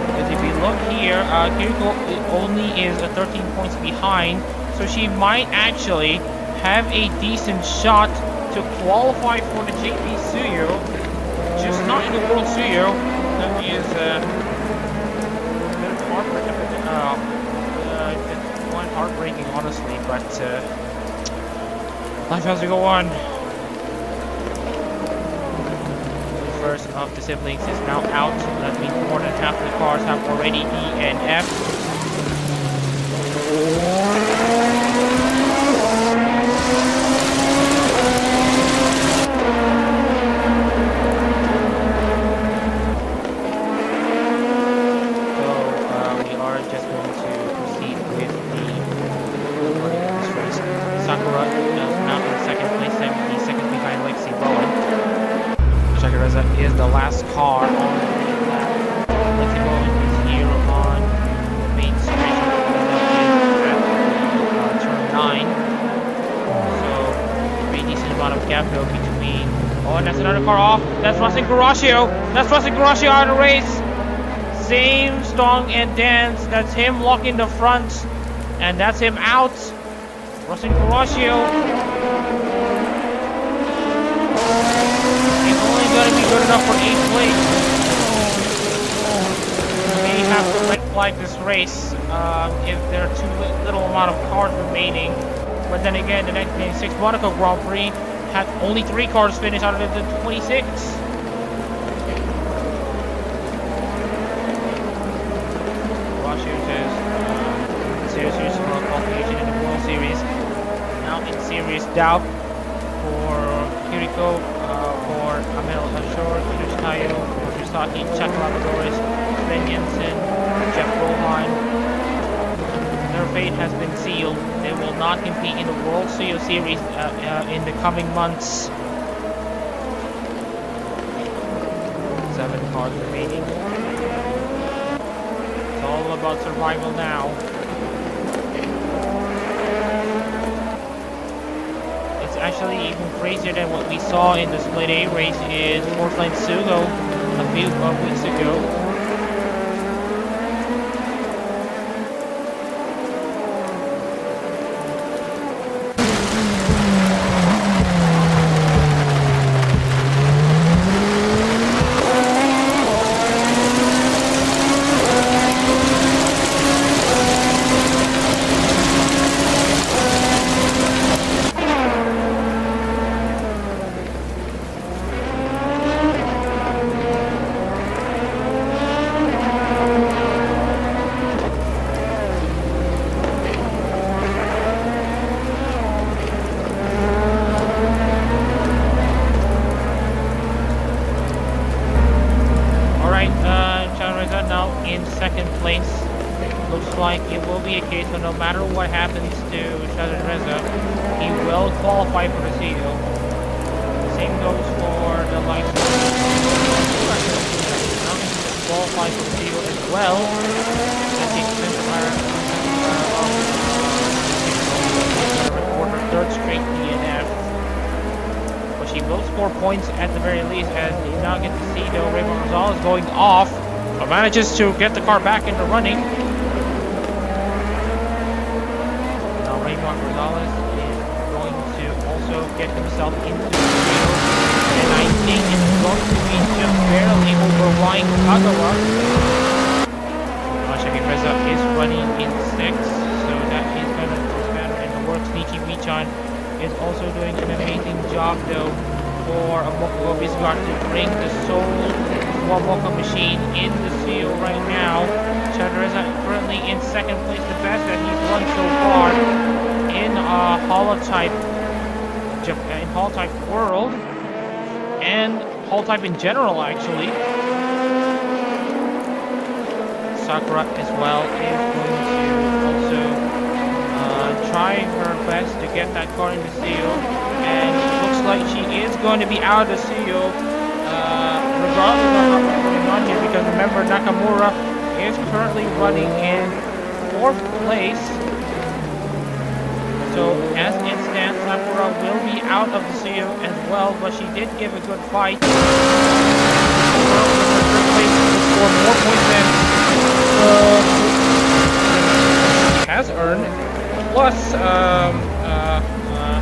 Because if you look here, Kiriko only is 13 points behind, so she might actually have a decent shot to qualify for the JP Suyo, just not in the World Suyo. That is a bit of hard for heartbreaking, honestly, but life has to go on. The first of the siblings is now out, so that means more than half the cars have already DNF. Is the last car on the lap. Let's go in here on the main stretch at turn 9. So, pretty decent amount of gap though between. Oh, and that's another car off. That's Russell Garaccio. That's Russell Garaccio out of the race. Same song and dance. That's him locking the front. And that's him out. Russell Garaccio. Going to be good enough for 8th place. We may have to red flag this race if there are too little amount of cars remaining. But then again, the 1986 Monaco Grand Prix had only 3 cars finish out of the 26. Serious qualification in the World Series. Now in serious doubt for Kiriko, for Amel Ashore, Kirush Tayo, Yusaki, Chuck Labradores, Sven Jensen, Jeff Rohan. Their fate has been sealed. They will not compete in the World CO Series in the coming months. 7 cars remaining. It's all about survival now. Actually even crazier than what we saw in the Split A race in Portland Sugo a few weeks ago. In second place. Looks like it will be a case where no matter what happens to Shazad Reza, he will qualify for the CO. Same goes for the likes of qualify for the CO as well. Record her 3rd straight DNF. But she will score points at the very least, as you now get to see though Raymond Gonzalez going off. Manages to get the car back into running. Now Raymond Gonzalez is going to also get himself into the field, and I think it's going to be just barely over Ryan Kagawa. Mashaki Reza is running in 6th, so that is going to matter in the works. Nichi Michan is also doing an amazing job though for Moko Bisgard to bring the Soul Mocha machine in the CO right now. Chadreza currently in 2nd place, the best that he's run so far in Holotype world and Holotype in general actually. Sakura as well is going to also try her best to get that car in the CO, and it looks like she is going to be out of the CO. Regardless of what's going on here, because remember Nakamura is currently running in 4th place. So as it stands, Nakamura will be out of the CO as well, but she did give a good fight. For more points than she has earned, plus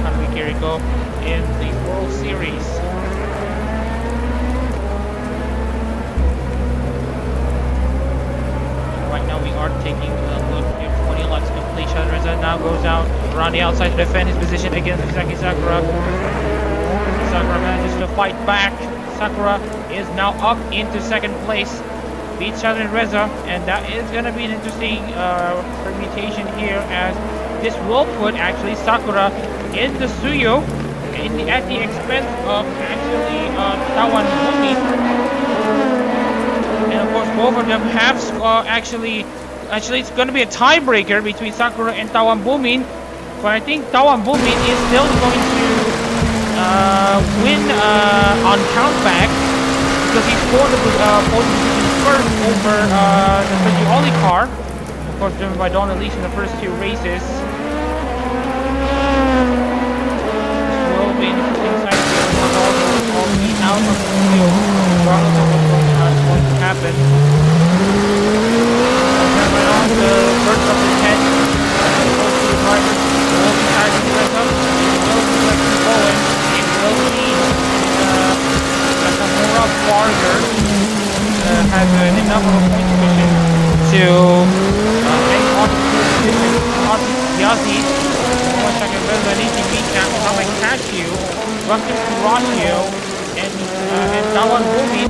Hanami Kiriko in the World Series. Right now we are taking a look at 20 laps complete. Shadreza now goes out around the outside to defend his position against Misaki Sakura. Sakura manages to fight back. Sakura is now up into second place. Beats Chazrin Reza, and that is going to be an interesting permutation here, as this will put actually Sakura in the Suyo at the expense of actually Tawan Bumi. And of course both of them have actually it's going to be a tiebreaker between Sakura and Tawan Bumi, but I think Tawan Bumi is still going to win on countback, because he scored the pole position first over the Fujioly car, of course driven by Don Elise in the first two races. This will be an interesting sight here. All be out of the field, regardless of what's going to happen. Right on the first of the 10, both two drivers will be tied to the rest of it. It will be Lexi Bowen. It will be Nakamura Barger. Has enough of a point position to make on the position. Yazzie, one second, Benvenuti beat down Kame Cashew, Rustin Kurashio, and Tawan Bumi.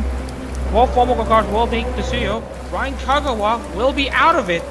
Both Formula cars will make the Suyo. Ryan Kagawa will be out of it.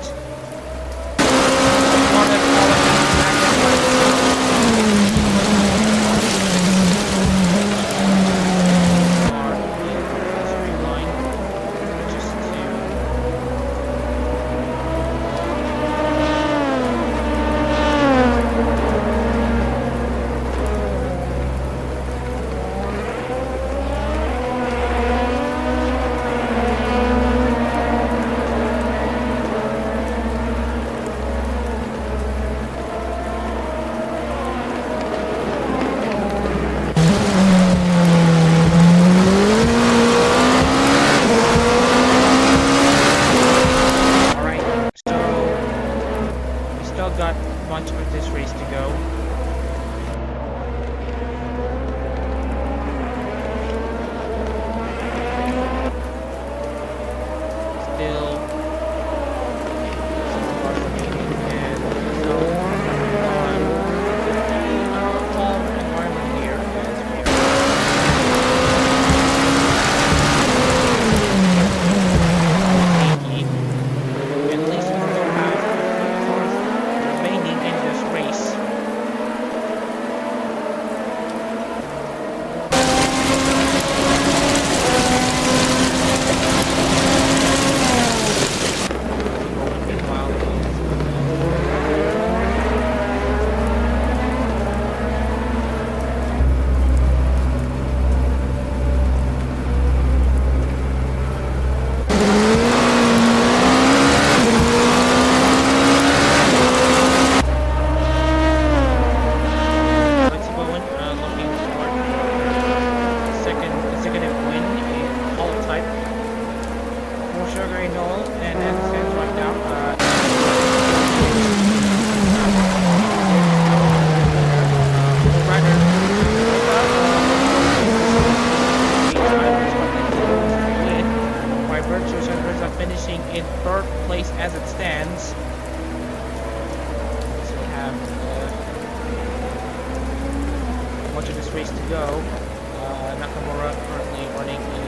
Nakamura currently running in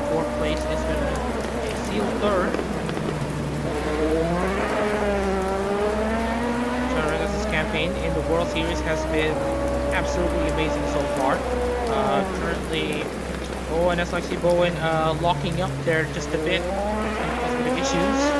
fourth place. It's been a sealed third. Rodriguez's campaign in the World Series has been absolutely amazing so far. Currently, Bowen, as I see Bowen locking up there just a bit because of the issues.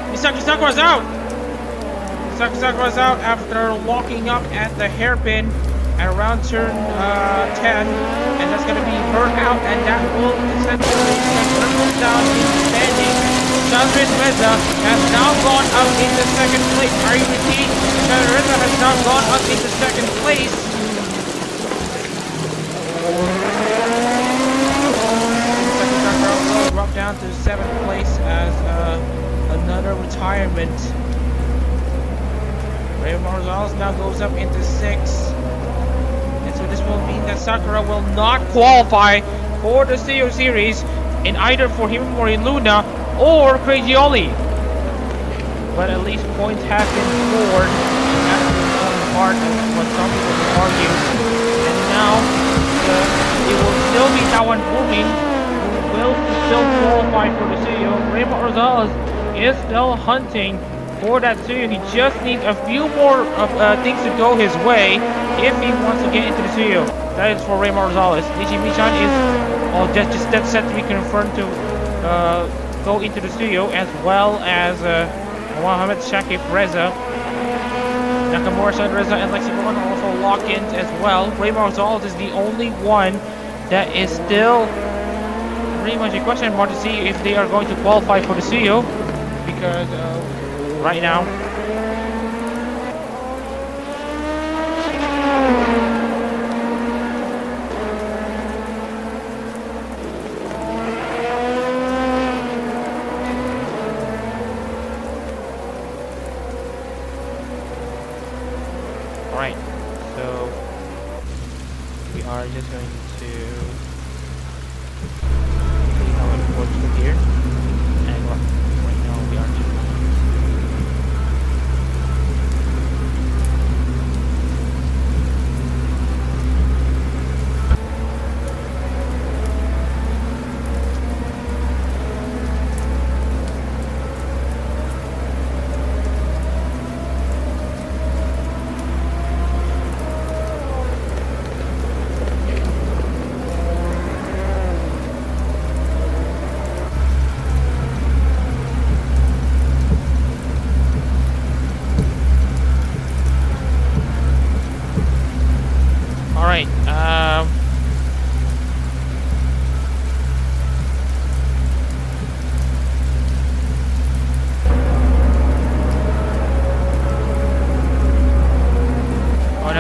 Misaki Sakura's out! Misaki Sakura's out after locking up at the hairpin at around turn 10, and that's going to be her out, and that will essentially trickle down in the standing. Chazrin Reza has now gone up into second place. Are you repeating? Chazrin Reza has now gone up into second place. Misaki Sakura down to 7th place as another retirement. Raymond Rosales now goes up into 6th. And so this will mean that Sakura will not qualify for the CEO series in either for Himamori Luna or Crazy Oli. But at least points have been scored. That's the part of what some people would argue. And now it will still be Tawan Booming who will still qualify for the CEO. Raymond Rosales is still hunting for that CEO. He just needs a few more things to go his way if he wants to get into the CEO. That is for Raymond Rosales. Nishimi-chan is just set to be confirmed to go into the CEO, as well as Mohamed Shakif Reza. Nakamura-san, Reza, and Lexi Bowen are also lock-ins as well. Raymond Rosales is the only one that is still pretty much a question mark to see if they are going to qualify for the CEO, because right now Alright, so we are just going to see how it works with here. And right now we are just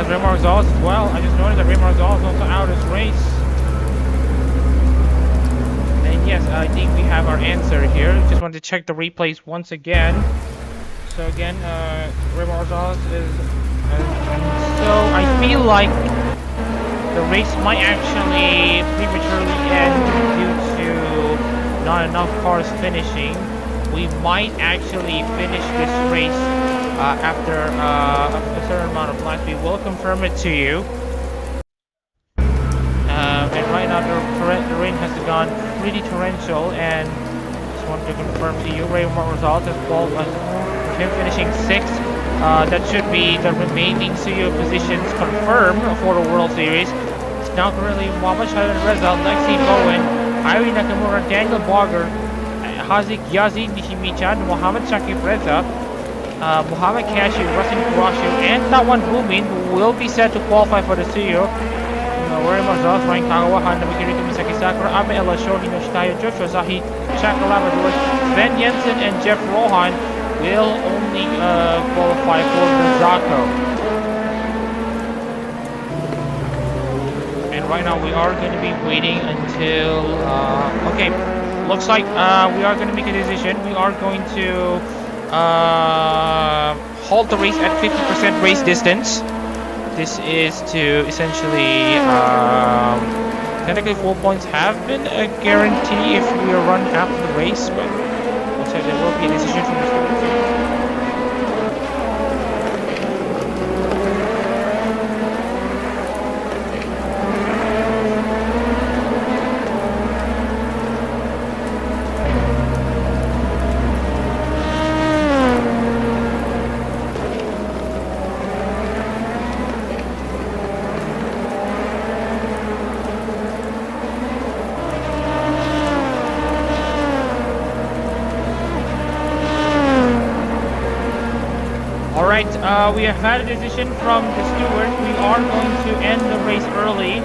Raymond Rosales as well. I just noticed that Raymond Rosales is also out of this race. And yes, I think we have our answer here. Just want to check the replays once again. So again, Raymond Rosales is... so I feel like the race might actually prematurely end due to not enough cars finishing. We might actually finish this race after a certain amount of laps. We will confirm it to you. And right now the rain has gone pretty torrential, and just wanted to confirm to you, Raymond Rosales has qualified with him finishing 6th. That should be the remaining CEO positions confirmed for the World Series. It's now currently Mohamed Shahid Reza, Lexi Bowen, Irene Nakamura, Daniel Barger, Hazik Yazid, Nishimi-chan, Mohamed Shakif Reza, Mohamed Kashi, Rasim Kurashu, and Tawan Bumin, who will be set to qualify for the CEO. Raymond Rosales, Ryan Kagawa, Handa Mikirito, Misaki Sakura, Abe Elasho, Hinoshitaya, Joshua Zahi, Shaka Labrador, Sven Jensen, and Jeff Rohan will only qualify for the Zako. And right now we are going to be waiting until... okay, looks like we are going to make a decision. We are going to halt the race at 50% race distance. This is to essentially... technically 4 points have been a guarantee if we run half of the race, but looks like there will be a decision from the students. We have had a decision from the steward. We are going to end the race early.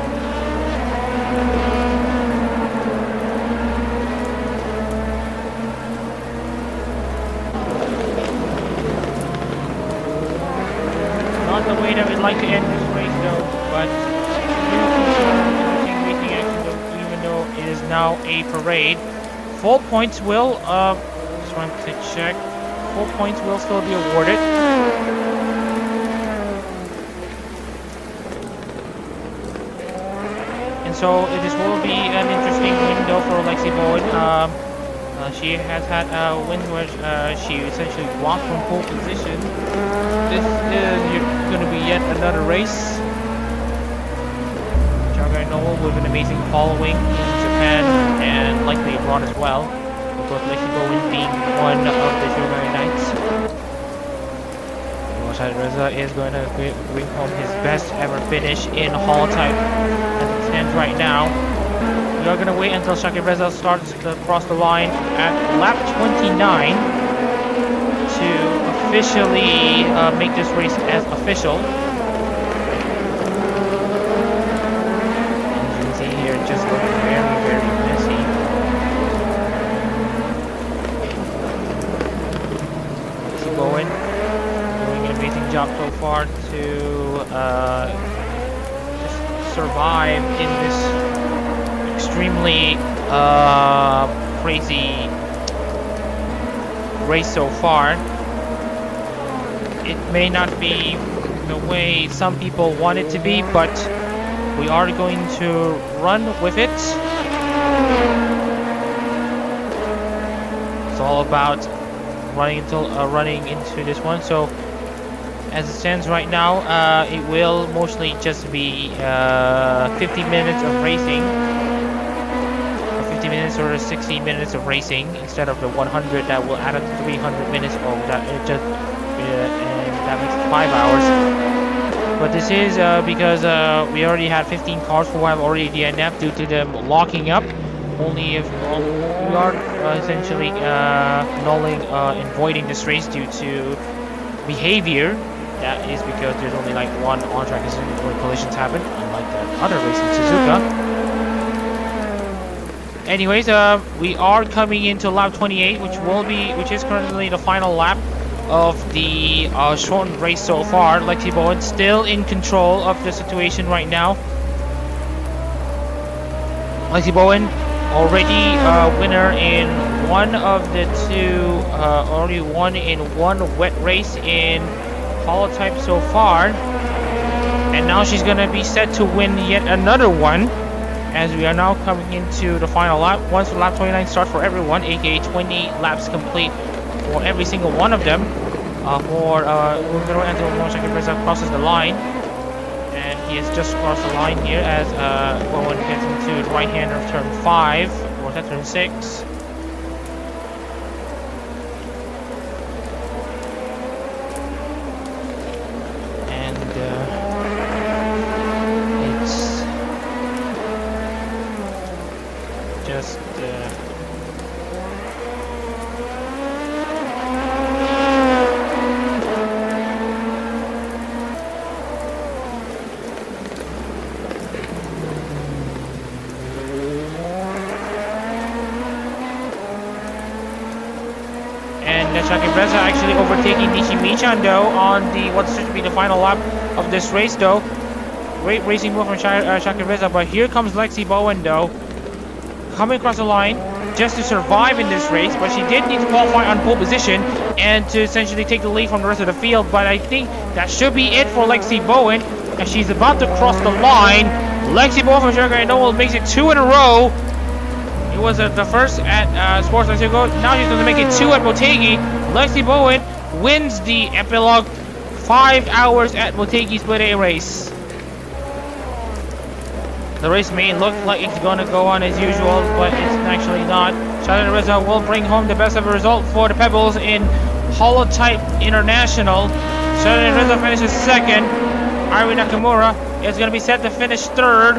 Not the way that we'd like to end this race though, but due to racing action, even though it is now a parade, full points will, just want to check, full points will still be awarded. And so this will be an interesting window for Lexi Bowen. She has had a win where she essentially walked from pole position. This is going to be yet another race. Noel with an amazing following in Japan and likely abroad as well, with both Lexi Bowen being one of the Shogun Knights. Reza is going to bring home his best ever finish in Holotype as it stands right now. We are going to wait until Reza starts to cross the line at lap 29 to officially make this race as official. Just looking very, very messy. Lexi Bowen doing an amazing job so far to just survive in this extremely crazy race so far. It may not be the way some people want it to be, but we are going to run with it. It's all about running into this one. So as it stands right now, it will mostly just be 50 minutes of racing, or 50 minutes or 60 minutes of racing instead of the 100 that will add up to 300 minutes. Oh, and that makes it 5 hours. But this is because we already had 15 cars who have already DNF due to them locking up. Only if we are essentially nulling and voiding this race due to behavior. That is because there's only like one on-track incident where collisions happen, unlike the other race in Suzuka. Anyways, we are coming into lap 28, which is currently the final lap of the shortened race so far. Lexi Bowen still in control of the situation right now. Lexi Bowen already winner in one of the two, already won in one wet race in Holotype so far, and now she's gonna be set to win yet another one as we are now coming into the final lap. Once lap 29 starts for everyone, aka 20 laps complete for every single one of them. Until Reza crosses the line, and he has just crossed the line here as Bowen gets into the right hand of turn 5, or is that turn 6? And it's just Reza actually overtaking Nishimichan though on the what's to be the final lap of this race though. Great racing move from Reza, but here comes Lexi Bowen though, coming across the line just to survive in this race, but she did need to qualify on pole position and to essentially take the lead from the rest of the field. But I think that should be it for Lexi Bowen as she's about to cross the line. Lexi Bowen from Sugar Noel makes it 2 in a row. It was the first at Sports Mexico. Now she's going to make it 2 at Motegi. Lexi Bowen wins the Epilogue 5 hours at Motegi Split A race. The race may look like it's going to go on as usual, but it's actually not. Reza will bring home the best ever result for the Pebbles in Holotype International. Reza finishes 2nd. Ari Nakamura is going to be set to finish 3rd.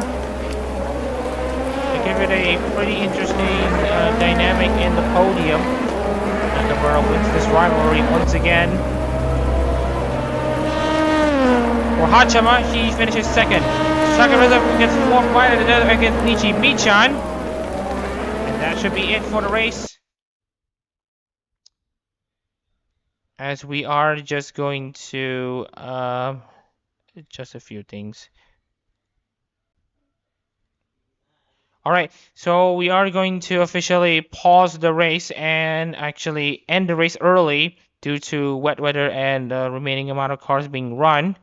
To give it a pretty interesting dynamic in the podium. Nakamura wins this rivalry once again. For Hachama, he finishes 2nd. Reza gets 4th fight against Nishimichan. And that should be it for the race. As we are just going to just a few things. Alright, so we are going to officially pause the race and actually end the race early due to wet weather and the remaining amount of cars being run.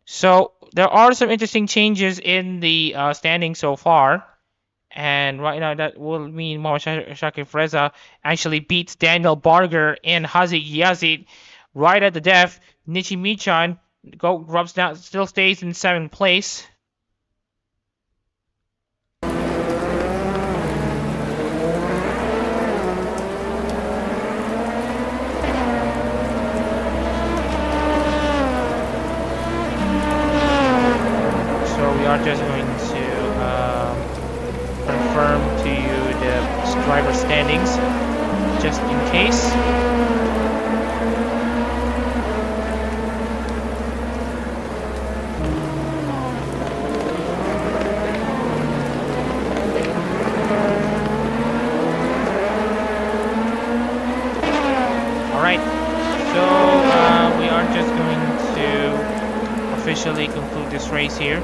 So there are some interesting changes in the standing so far. And right now that will mean Mohamed Shakir Reza actually beats Daniel Barger and Hazik Yazid right at the death. Nichi Michan drops down, still stays in 7th place. We are just going to confirm to you the driver standings just in case. Alright, so we are just going to officially conclude this race here.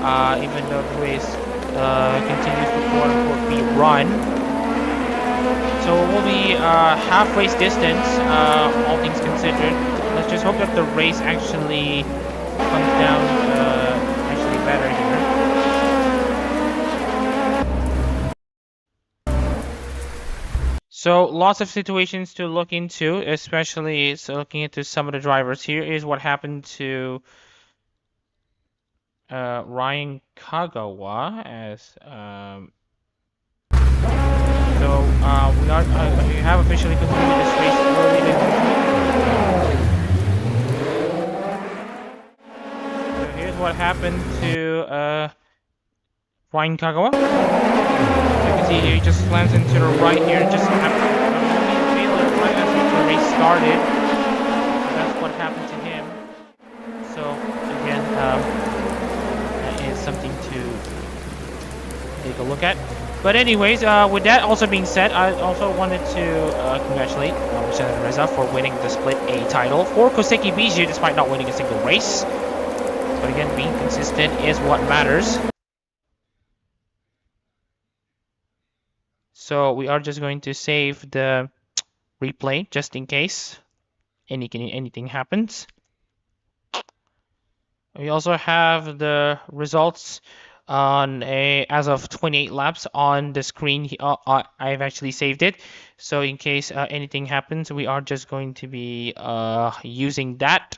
Even though the race continues to quote-unquote be run. So it will be half race distance, all things considered. Let's just hope that the race actually comes down actually better here. So lots of situations to look into, especially looking into some of the drivers. Here is what happened to Ryan Kagawa as we have officially concluded this race early. So here's what happened to Ryan Kagawa. You can see here he just slams into the right here, just after failure right as the race started. So that's what happened to him. So again, is something to take a look at. But anyways, with that also being said, I also wanted to congratulate Mohamed Reza for winning the Split A title for Koseki Biju despite not winning a single race. But again, being consistent is what matters. So we are just going to save the replay just in case anything happens. We also have the results on as of 28 laps on the screen. I've actually saved it, so in case anything happens, we are just going to be using that.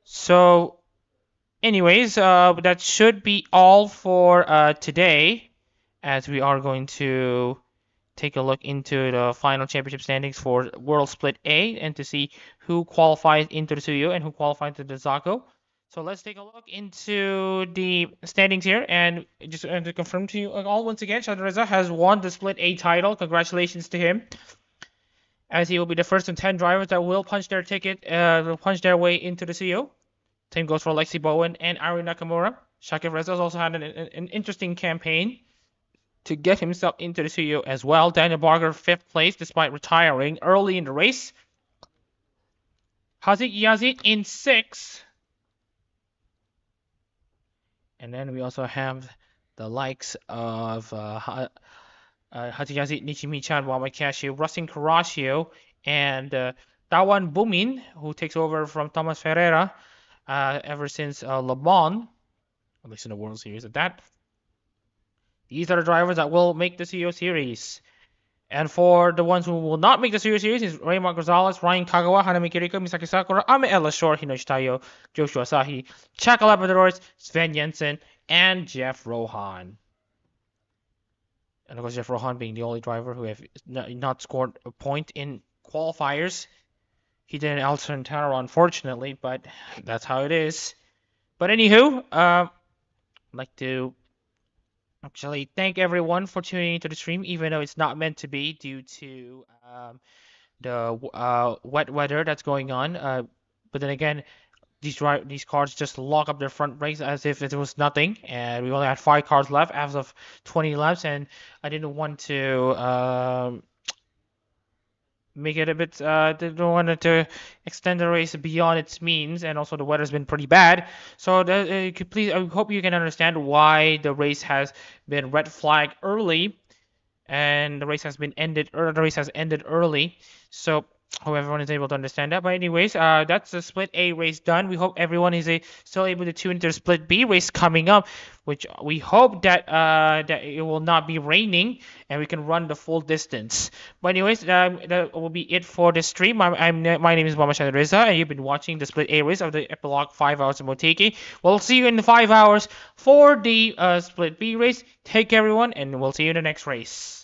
So anyways, that should be all for today, as we are going to take a look into the final championship standings for World Split A and to see who qualifies into the Tsuyo and who qualifies to the Zako. So let's take a look into the standings here, and just to confirm to you all once again, Mohamed Reza has won the Split A title. Congratulations to him, as he will be the first of 10 drivers that will punch their way into the Tsuyo. Same goes for Alexi Bowen and Ari Nakamura. Shakir Reza has also had an interesting campaign to get himself into the studio as well. Daniel Barger 5th place despite retiring early in the race. Hazik Yazid in 6th. And then we also have the likes of Hazik Yazid, Nichimi-chan, Wamakashi, Rustin Caraccio, and Tawan Bumin, who takes over from Thomas Ferreira ever since Le Mans, at least in the World Series at that. These are the drivers that will make the CEO Series. And for the ones who will not make the CEO Series is Raymond Gonzalez, Ryan Kagawa, Hanami Kiriko, Misaki Sakura, Ame Ella Shore, Hinoshi Tayo, Joshua Asahi, Chaka Labradors, Sven Jensen, and Jeff Rohan. And of course, Jeff Rohan being the only driver who have not scored a point in qualifiers. He did an Alcantara, unfortunately, but that's how it is. But anywho, I'd like to actually thank everyone for tuning into the stream, even though it's not meant to be due to the wet weather that's going on. But then again, these cars just lock up their front brakes as if it was nothing, and we only had 5 cars left as of 20 laps, and I didn't want to make it a bit. They don't want to extend the race beyond its means, and also the weather's been pretty bad. So please, I hope you can understand why the race has been red flag early, and the race has been ended. Or the race has ended early. So hope everyone is able to understand that. But anyways, that's the split A race done. We hope everyone is still able to tune into the split B race coming up, which we hope that that it will not be raining and we can run the full distance. But anyways, that will be it for the stream. My name is Mama Reza, and you've been watching the split A race of the Epilogue 5 hours of Motegi. We'll see you in the 5 hours for the split B race. Take care, everyone, and we'll see you in the next race.